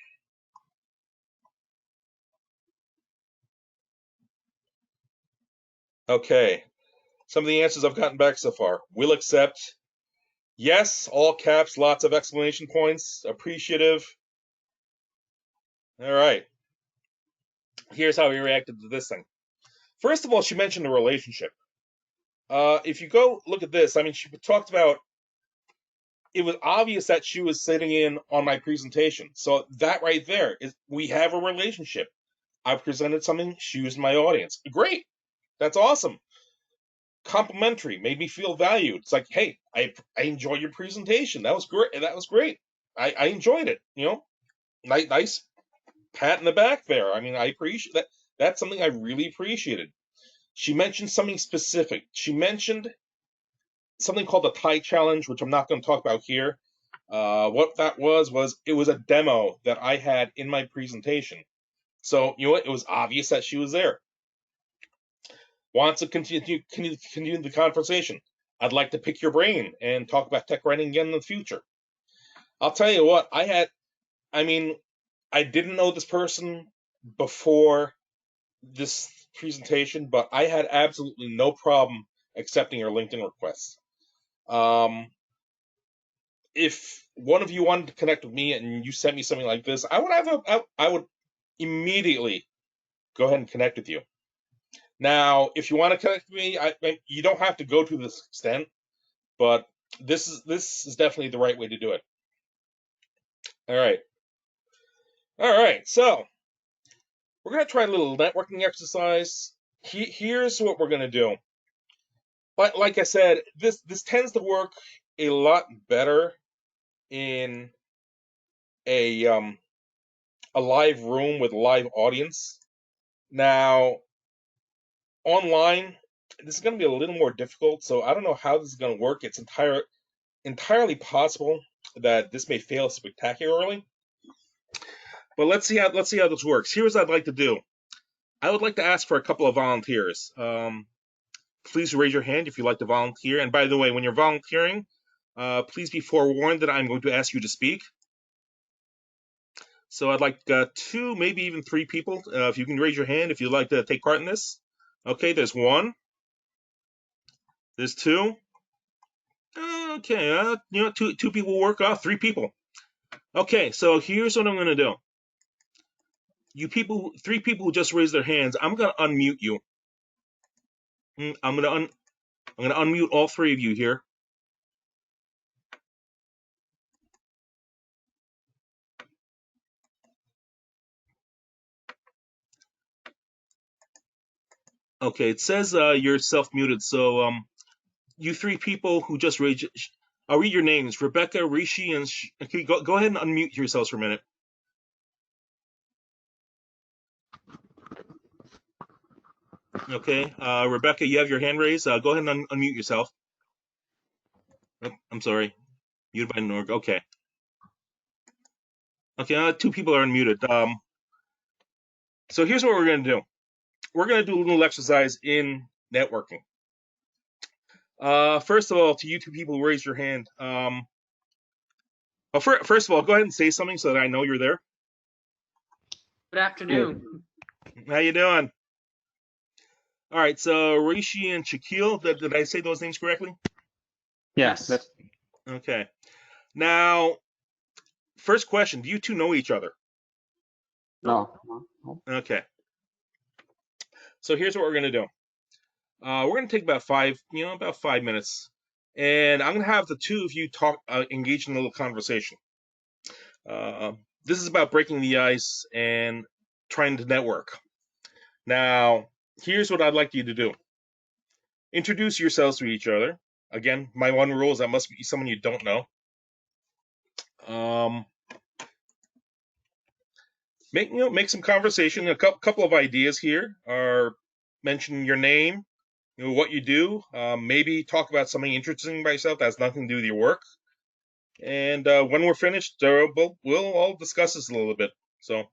Okay. Some of the answers I've gotten back so far. Will accept. Yes, all caps, lots of exclamation points. Appreciative. All right. Here's how he reacted to this thing. First of all, she mentioned a relationship. If you go look at this, I mean, she talked about it was obvious that she was sitting in on my presentation. So that right there is we have a relationship. I presented something, she was my audience. Great. That's awesome. Complimentary, made me feel valued. It's like, hey, I enjoyed your presentation. That was great. That was great. I enjoyed it. Nice pat in the back there. I mean, I appreciate that. That's something I really appreciated. She mentioned something specific. She mentioned something called the Thai Challenge, which I'm not going to talk about here. What that was it was a demo that I had in my presentation. So you know what? It was obvious that she was there. Wants to continue the conversation. I'd like to pick your brain and talk about tech writing again in the future. I'll tell you what, I mean, I didn't know this person before this presentation, but I had absolutely no problem accepting her LinkedIn request. If one of you wanted to connect with me and you sent me something like this, I would immediately go ahead and connect with you. Now, if you want to connect with me, you don't have to go to this extent, but this is definitely the right way to do it. All right. So we're gonna try a little networking exercise. Here's what we're gonna do. But like I said, this tends to work a lot better in a live room with a live audience. Now, online, this is going to be a little more difficult, so I don't know how this is going to work. It's entirely possible that this may fail spectacularly. But let's see how this works. Here's what I'd like to do. I would like to ask for a couple of volunteers. Please raise your hand if you'd like to volunteer. And by the way, when you're volunteering, please be forewarned that I'm going to ask you to speak. So I'd like 2, maybe even 3 people. If you can raise your hand if you'd like to take part in this. Okay, there's 1. There's 2. Okay, 2 people work off 3 people. Okay, so here's what I'm gonna do. 3 people who just raised their hands, I'm gonna unmute you. I'm gonna unmute all 3 of you here. Okay, it says you're self-muted, so you 3 people who just raised, I'll read your names: Rebecca, Rishi, and okay, go ahead and unmute yourselves for a minute. Okay, Rebecca, you have your hand raised. Go ahead and unmute yourself. Oh, I'm sorry, muted by Norg. Okay. Okay, 2 people are unmuted. So here's what we're gonna do. We're gonna do a little exercise in networking. First of all, to you 2 people who raised your hand, well, first of all, go ahead and say something so that I know you're there. Good afternoon. How you doing? All right, so Rishi and Shaquille, did I say those names correctly? Yes. Okay. Now, first question: do you 2 know each other? No. Okay. So here's what we're gonna do. We're gonna take about 5 minutes, and I'm gonna have the 2 of you engage in a little conversation. This is about breaking the ice and trying to network. Now, here's what I'd like you to do. Introduce yourselves to each other. Again, my one rule is that must be someone you don't know. Make some conversation. A couple of ideas here are mention your name, what you do. Maybe talk about something interesting by yourself that has nothing to do with your work. And when we're finished, we'll all discuss this a little bit. So, all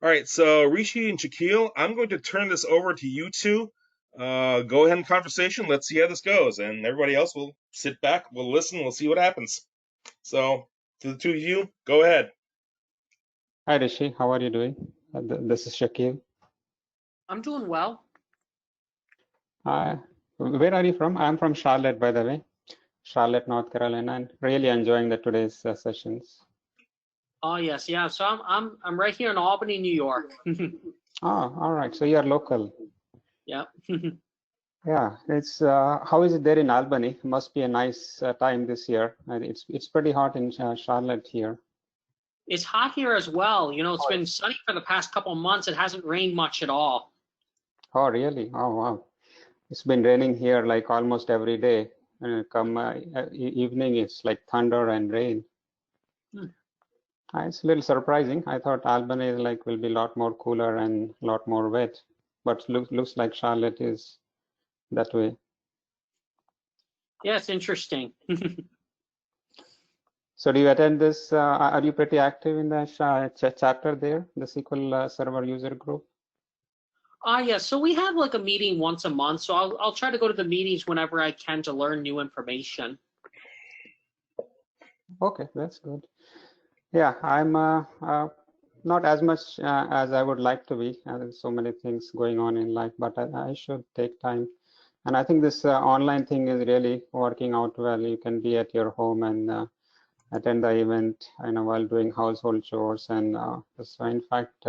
right. So, Rishi and Shaquille, I'm going to turn this over to you two. Go ahead and conversation. Let's see how this goes, and everybody else will sit back. We'll listen. We'll see what happens. So, to the two of you, go ahead. Hi, Rishi. How are you doing? This is Shakil. I'm doing well. Where are you from? I'm from Charlotte, by the way. Charlotte, North Carolina, and really enjoying today's sessions. Oh yes, yeah. So I'm right here in Albany, New York. Oh, all right. So you're local. Yeah. Yeah. It's how is it there in Albany? Must be a nice time this year. And it's pretty hot in Charlotte here. It's hot here as well. You know, it's been sunny for the past couple of months. It hasn't rained much at all. Oh, really? Oh, wow. It's been raining here like almost every day. Come evening, it's like thunder and rain. It's a little surprising. I thought Albany like will be a lot more cooler and a lot more wet, but looks like Charlotte is that way. Yeah, it's interesting. So do you attend this? Are you pretty active in the chapter there, the SQL Server user group? Yeah. So we have like a meeting once a month. So I'll try to go to the meetings whenever I can to learn new information. Okay, that's good. Yeah, I'm not as much as I would like to be. There's so many things going on in life, but I should take time. And I think this online thing is really working out well. You can be at your home and attend the event, while doing household chores. And so, in fact,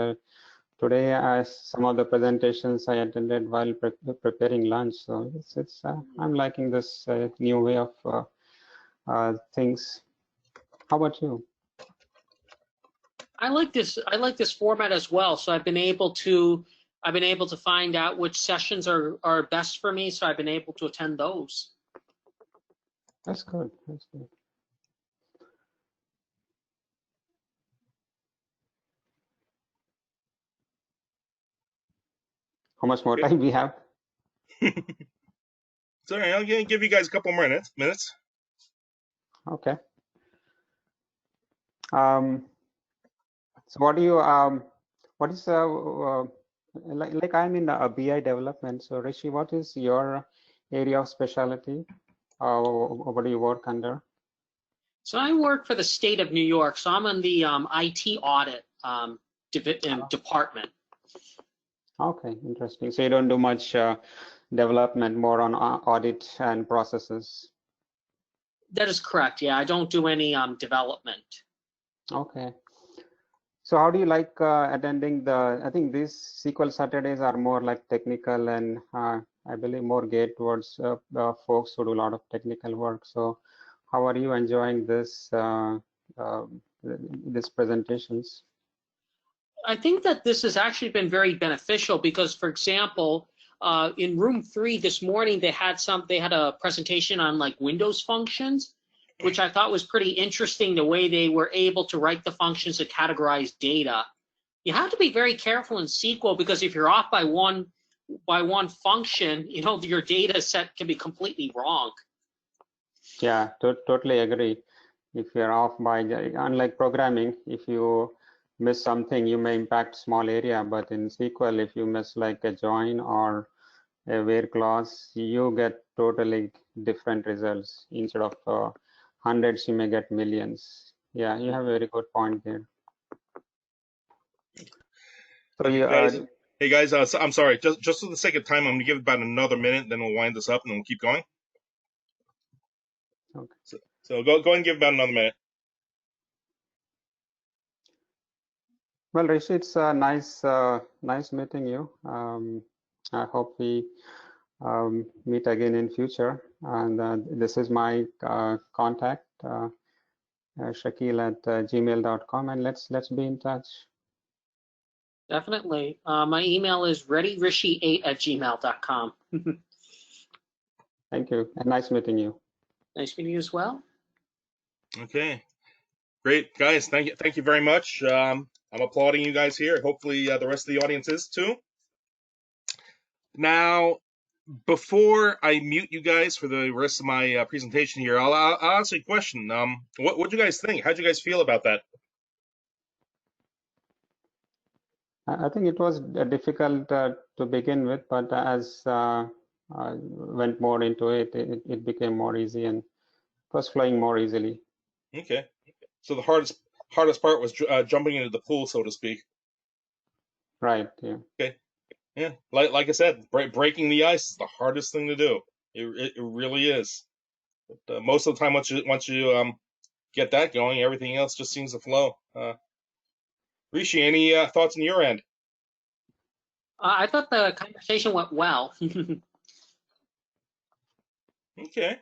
today some of the presentations I attended while preparing lunch. So it's I'm liking this new way of things. How about you? I like this format as well. So I've been able to find out which sessions are best for me. So I've been able to attend those. That's good. That's good. How much more time we have? Sorry, I'll give you guys a couple more minutes. Okay. So what do you what is like I'm in BI development. So Rishi, what is your area of specialty? What do you work under? So I work for the state of New York. So I'm in the IT audit department. Okay, interesting. So you don't do much development, more on audit and processes. That is correct. Yeah, I don't do any development. Okay. So how do you like attending I think these SQL Saturdays are more like technical and I believe more geared towards folks who do a lot of technical work. So how are you enjoying these presentations? I think that this has actually been very beneficial because, for example, in room 3 this morning, they had a presentation on like Windows functions, which I thought was pretty interesting, the way they were able to write the functions to categorize data. You have to be very careful in SQL because if you're off by one function, your data set can be completely wrong. Yeah, totally agree. If you're off by, unlike programming, if you miss something, you may impact small area, but in SQL, if you miss like a join or a where clause, you get totally different results. Instead of hundreds, you may get millions. Yeah, you have a very good point there. So you, hey guys, I'm sorry. Just for the sake of time, I'm gonna give about another minute, then we'll wind this up, and then we'll keep going. okay. So go ahead and give about another minute. Well, Rishi, it's nice meeting you. I hope we meet again in future. And this is my contact, Shakil@gmail.com, and let's be in touch. Definitely. My email is readyrishi8@gmail.com. Thank you, and nice meeting you. Nice meeting you as well. Okay, great guys. Thank you very much. I'm applauding you guys here. Hopefully, the rest of the audience is too. Now, before I mute you guys for the rest of my presentation here, I'll ask you a question. What do you guys think? How do you guys feel about that? I think it was difficult to begin with, but as I went more into it, it became more easy and was flowing more easily. Okay, so the hardest part was jumping into the pool, so to speak. Right. Yeah. Okay, yeah, like I said, breaking the ice is the hardest thing to do. It really is. But, most of the time, once you get that going, everything else just seems to flow. Rishi, any thoughts on your end? I thought the conversation went well. Okay,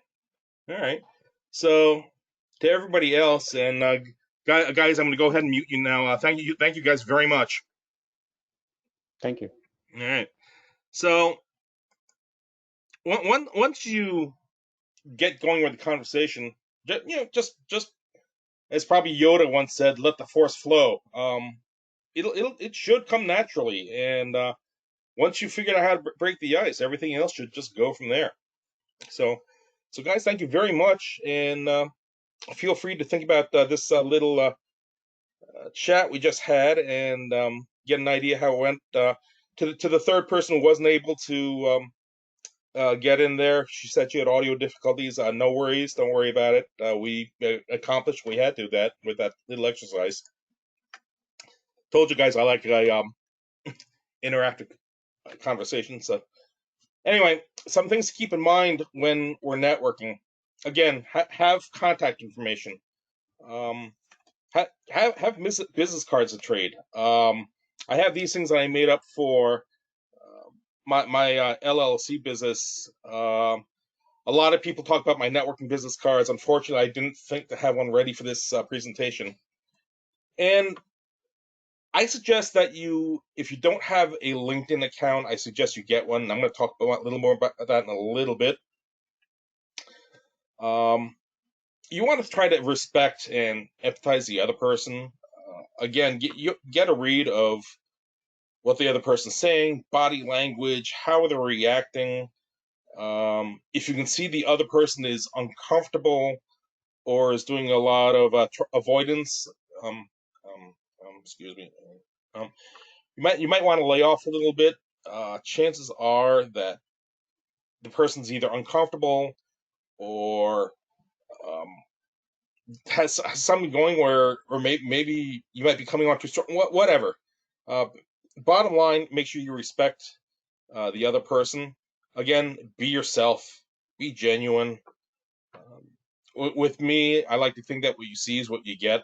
all right. So to everybody else, and guys, I'm going to go ahead and mute you now. Thank you guys very much. Thank you. All right. So once you get going with the conversation, just as probably Yoda once said, let the force flow. It should come naturally, and once you figure out how to break the ice, everything else should just go from there. So guys, thank you very much, and feel free to think about this little chat we just had, and get an idea how it went. To the third person who wasn't able to get in there, she said she had audio difficulties. No worries, don't worry about it. We accomplished what we had to that with that little exercise. Told you guys I like interactive conversation. So anyway, some things to keep in mind when we're networking. Again, have contact information. Have business cards to trade. I have these things that I made up for my LLC business. A lot of people talk about my networking business cards. Unfortunately, I didn't think to have one ready for this presentation. And I suggest that if you don't have a LinkedIn account, I suggest you get one. I'm going to talk a little more about that in a little bit. You want to try to respect and empathize the other person. Again, get a read of what the other person's saying, body language, how they're reacting. If you can see the other person is uncomfortable or is doing a lot of avoidance, um, excuse me, um, you might want to lay off a little bit. Chances are that the person's either uncomfortable or um, has something going where, or maybe you might be coming on too strong. Whatever. Uh, Bottom line, make sure you respect the other person. Again, be yourself, be genuine. With me, I like to think that what you see is what you get.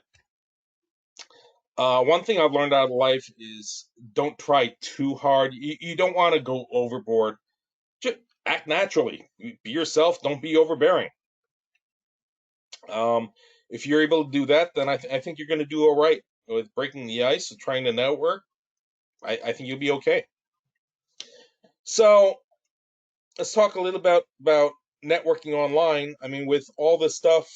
One thing I've learned out of life is don't try too hard. You don't want to go overboard. Just act naturally. Be yourself. Don't be overbearing. If you're able to do that, then I think you're going to do all right with breaking the ice and trying to network. I think you'll be okay. So let's talk a little about networking online. I mean, with all this stuff,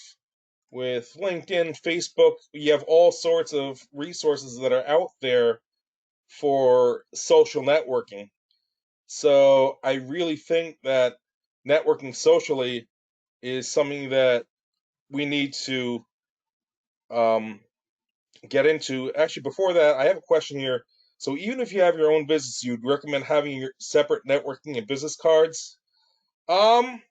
with LinkedIn, Facebook, you have all sorts of resources that are out there for social networking. So I really think that networking socially is something that we need to get into. Actually, before that, I have a question here. So even if you have your own business, you'd recommend having your separate networking and business cards? Um,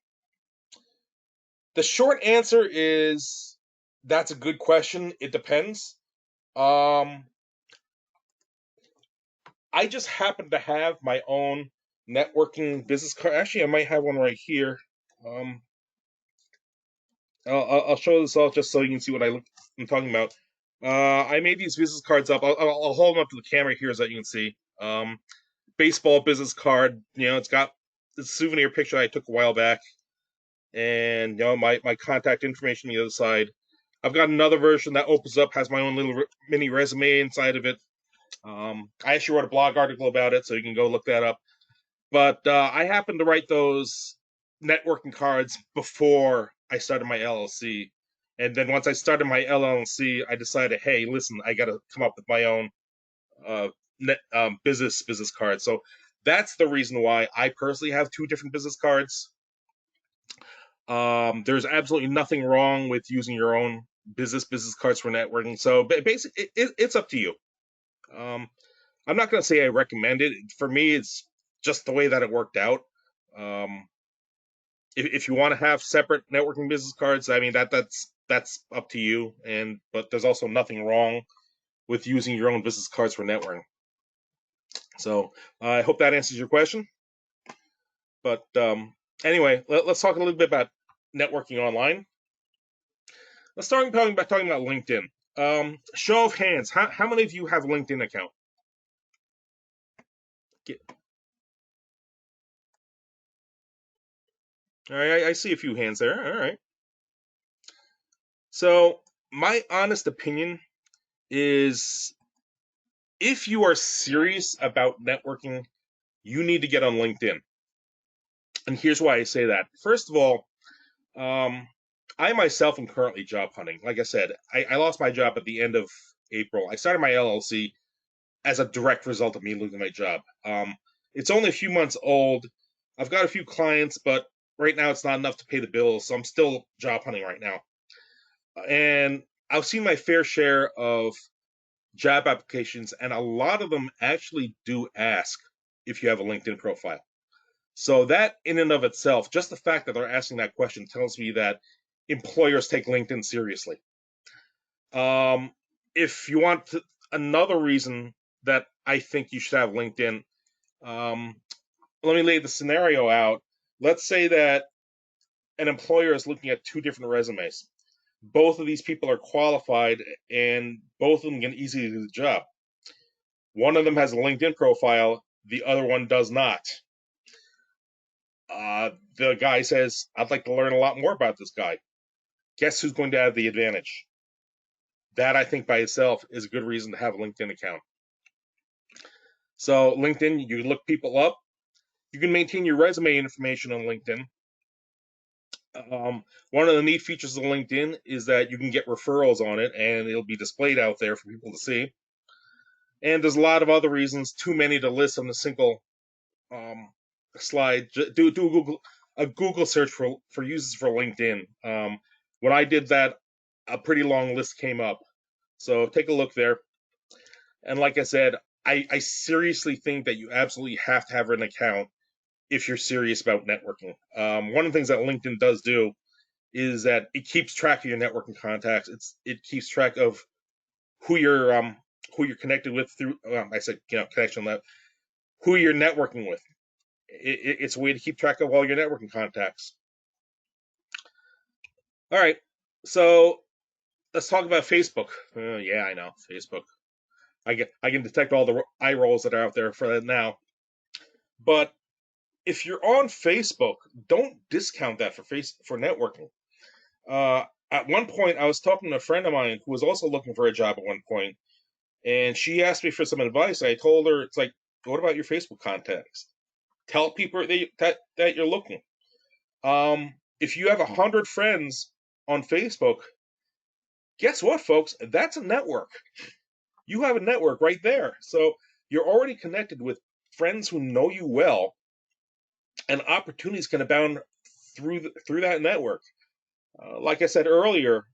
the short answer is that's a good question. It depends. Um, I just happen to have my own networking business card. Actually, I might have one right here. Um, I'll show this off just so you can see what I'm talking about. I made these business cards up. I'll hold them up to the camera here so that you can see. Baseball business card. It's got the souvenir picture I took a while back, and my contact information on the other side. I've got another version that opens up, has my own little mini resume inside of it. I actually wrote a blog article about it, so you can go look that up. But I happened to write those networking cards before I started my LLC. And then once I started my LLC, I decided, hey, listen, I got to come up with my own business card. So that's the reason why I personally have 2 different business cards. There's absolutely nothing wrong with using your own business cards for networking. So basically, it's up to you. I'm not going to say I recommend it. For me, it's just the way that it worked out. Um, if you want to have separate networking business cards, I mean that's up to you. But there's also nothing wrong with using your own business cards for networking. So I hope that answers your question. But anyway, let's talk a little bit about networking online. Let's start talking about LinkedIn. Show of hands, how many of you have a LinkedIn account? All right, I see a few hands there. All right. So my honest opinion is, if you are serious about networking, you need to get on LinkedIn. And here's why I say that. First of all, I myself am currently job hunting. Like I said, I lost my job at the end of April. I started my LLC as a direct result of me losing my job. It's only a few months old. I've got a few clients, but right now it's not enough to pay the bills, so I'm still job hunting right now. And I've seen my fair share of job applications, and a lot of them actually do ask if you have a LinkedIn profile. So that in and of itself, just the fact that they're asking that question tells me that employers take LinkedIn seriously. If you want another reason that I think you should have LinkedIn, let me lay the scenario out. Let's say that an employer is looking at 2 different resumes. Both of these people are qualified, and both of them can easily do the job. One of them has a LinkedIn profile, the other one does not. The guy says, I'd like to learn a lot more about this guy. Guess who's going to have the advantage? That, I think, by itself is a good reason to have a LinkedIn account. So LinkedIn, you look people up. You can maintain your resume information on LinkedIn. One of the neat features of LinkedIn is that you can get referrals on it, and it'll be displayed out there for people to see. And there's a lot of other reasons, too many to list on a single slide. Do a Google search for uses for LinkedIn. When I did that, a pretty long list came up. So take a look there. And like I said, I seriously think that you absolutely have to have an account if you're serious about networking. One of the things that LinkedIn does do is that it keeps track of your networking contacts. It keeps track of who you're connected with through. I said connection lab. Who you're networking with. It's a way to keep track of all your networking contacts. All right, so let's talk about Facebook. Yeah, I know, Facebook. I can detect all the eye rolls that are out there for that now. But if you're on Facebook, don't discount that for networking. At one point, I was talking to a friend of mine who was also looking for a job at one point, and she asked me for some advice. I told her, it's like, what about your Facebook contacts? Tell people that you're looking. If you have 100 friends on Facebook, guess what, folks? That's a network. You have a network right there. So you're already connected with friends who know you well, and opportunities can abound through that network. Like I said earlier,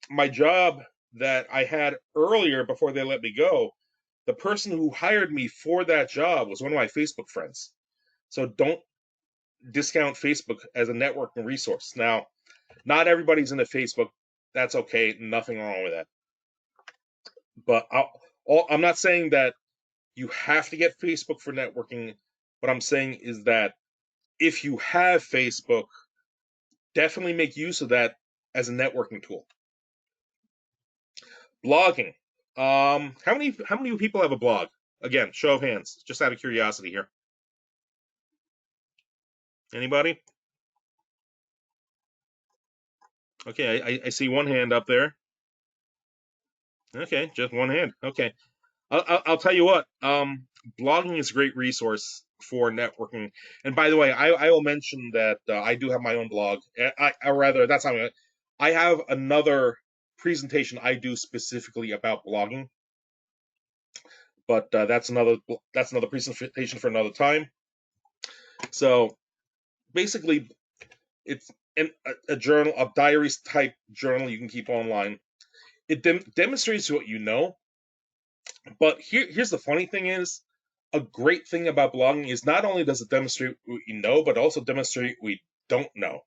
my job that I had earlier before they let me go, the person who hired me for that job was one of my Facebook friends. So don't discount Facebook as a networking resource. Now, not everybody's into Facebook. That's okay. Nothing wrong with that. But I'm not saying that you have to get Facebook for networking. What I'm saying is that if you have Facebook, definitely make use of that as a networking tool. Blogging. How many people have a blog? Again, show of hands, just out of curiosity here. Anybody? Okay, I see one hand up there. Okay, just one hand. Okay, I'll tell you what. Blogging is a great resource for networking. And by the way, I will mention that I do have my own blog. I rather that's how I have another presentation I do specifically about blogging. but that's another presentation for another time. So basically, it's a journal, a diaries type journal you can keep online. It demonstrates what you know, but here's the funny thing is, a great thing about blogging is not only does it demonstrate what you know, but also demonstrate what you don't know.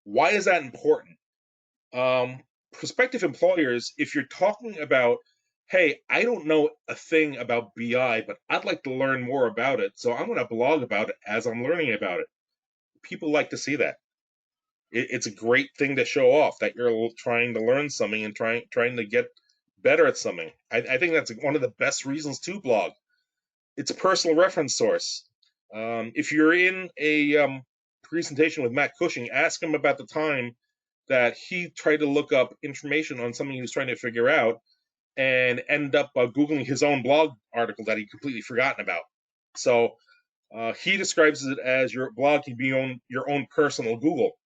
Why is that important? Prospective employers, if you're talking about, hey, I don't know a thing about BI, but I'd like to learn more about it, so I'm going to blog about it as I'm learning about it. People like to see that. It's a great thing to show off that you're trying to learn something and trying to get better at something. I think that's one of the best reasons to blog. It's a personal reference source. If you're in a presentation with Matt Cushing, ask him about the time that he tried to look up information on something he was trying to figure out and end up Googling his own blog article that he'd completely forgotten about. So he describes it as your blog can be your own personal Google.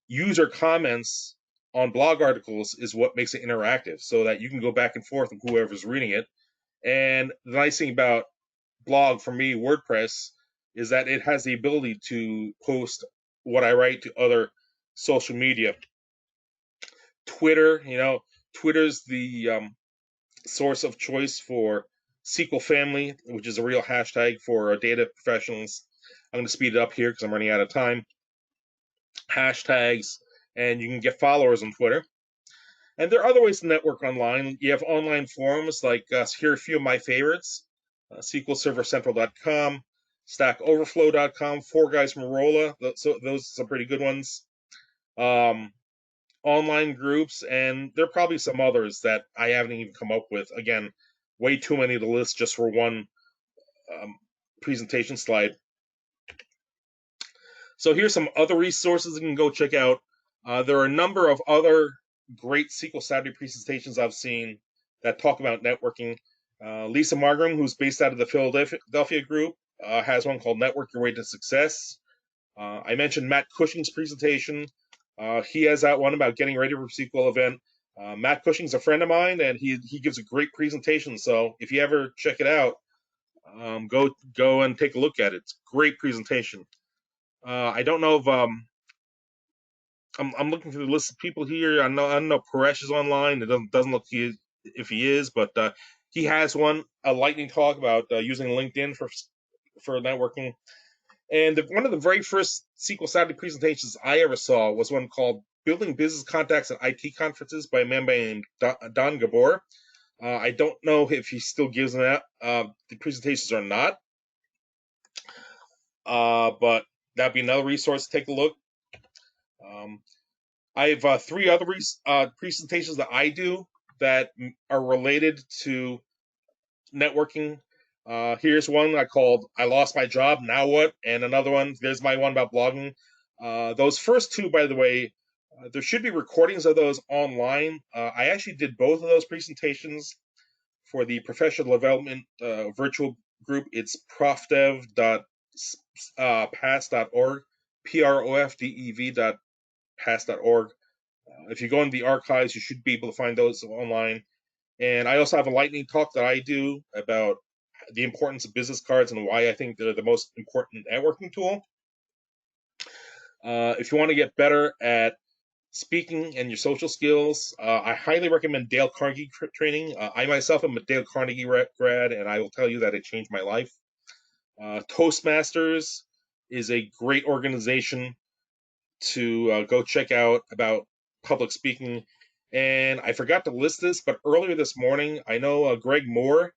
User comments on blog articles is what makes it interactive, so that you can go back and forth with whoever's reading it. And the nice thing about blog, for me, WordPress, is that it has the ability to post what I write to other social media. Twitter, Twitter's the source of choice for SQL Family, which is a real hashtag for data professionals. I'm going to speed it up here because I'm running out of time. Hashtags, and you can get followers on Twitter. And there are other ways to network online. You have online forums, like here are a few of my favorites: SQLServerCentral.com, StackOverflow.com, Four Guys from Rolla. So those are some pretty good ones. Online groups, and there are probably some others that I haven't even come up with. Again, way too many to list just for one presentation slide. So here's some other resources you can go check out. There are a number of other great SQL Saturday presentations I've seen that talk about networking. Lisa Margram, who's based out of the Philadelphia group, has one called Network Your Way to Success. I mentioned Matt Cushing's presentation. He has that one about getting ready for a SQL event. Matt Cushing's a friend of mine, and he gives a great presentation. So if you ever check it out, go and take a look at it. It's a great presentation. I don't know if I'm looking through the list of people here. I don't know Paresh is online. It doesn't look if he is, but he has a lightning talk about using LinkedIn for networking. And one of the very first SQL Saturday presentations I ever saw was one called "Building Business Contacts at IT Conferences" by a man named Don Gabor. I don't know if he still gives them out the presentations or not, but that'd be another resource to take a look. I have three other presentations that I do that are related to networking. Here's one I called "I Lost My Job, Now What?" and another one, there's my one about blogging. Those first two, by the way, there should be recordings of those online. I actually did both of those presentations for the professional development virtual group. It's profdev.pass.org, profdev.pass.org. If you go into the archives, you should be able to find those online. And I also have a lightning talk that I do about the importance of business cards and why I think they're the most important networking tool. If you want to get better at speaking and your social skills, I highly recommend Dale Carnegie training. I myself am a Dale Carnegie grad, and I will tell you that it changed my life. Toastmasters is a great organization to go check out about public speaking. And I forgot to list this, but earlier this morning, I know Greg Moore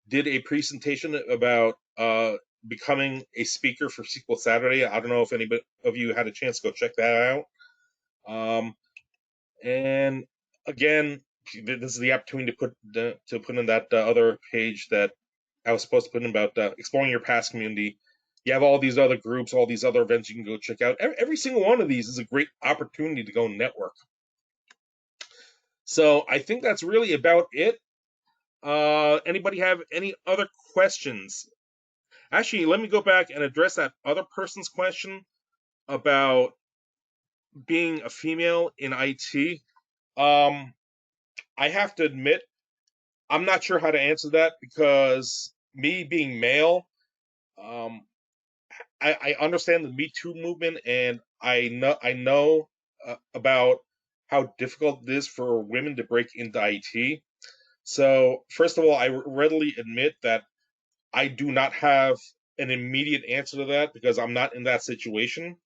did a presentation about becoming a speaker for SQL Saturday. I don't know if anybody of you had a chance to go check that out. And again, this is the opportunity to put in that other page that I was supposed to put in about exploring your past community. You have all these other groups, all these other events you can go check out. Every single one of these is a great opportunity to go network. So I think that's really about it. Anybody have any other questions? Actually, let me go back and address that other person's question about being a female in IT. I have to admit, I'm not sure how to answer that because me being male, um, I understand the Me Too movement, and I know about how difficult it is for women to break into IT. So first of all, I readily admit that I do not have an immediate answer to that because I'm not in that situation.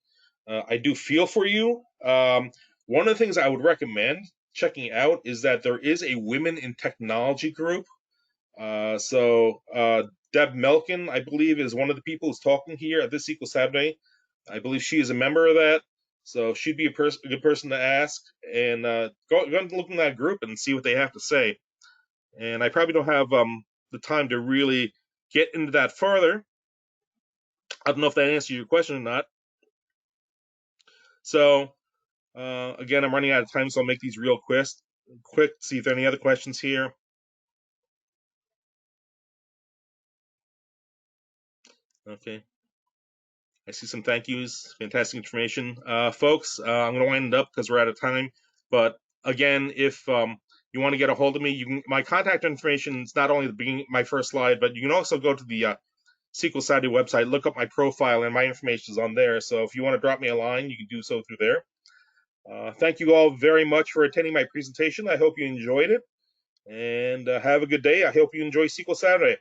I do feel for you. One of the things I would recommend checking out is that there is a Women in Technology group. So Deb Melkin, I believe, is one of the people who's talking here at this SQL Saturday. I believe she is a member of that. So she'd be a good person to ask. And go and look in that group and see what they have to say. And I probably don't have the time to really get into that further. I don't know if that answers your question or not. So again, I'm running out of time, so I'll make these real quick. See if there are any other questions here. Okay. I see some thank yous. Fantastic information. Folks, I'm going to wind it up because we're out of time. But again, if you want to get a hold of me, you can. My contact information is not only the beginning, my first slide, but you can also go to the SQL Saturday website, look up my profile, and my information is on there. So if you want to drop me a line, you can do so through there. Thank you all very much for attending my presentation. I hope you enjoyed it, and have a good day. I hope you enjoy SQL Saturday.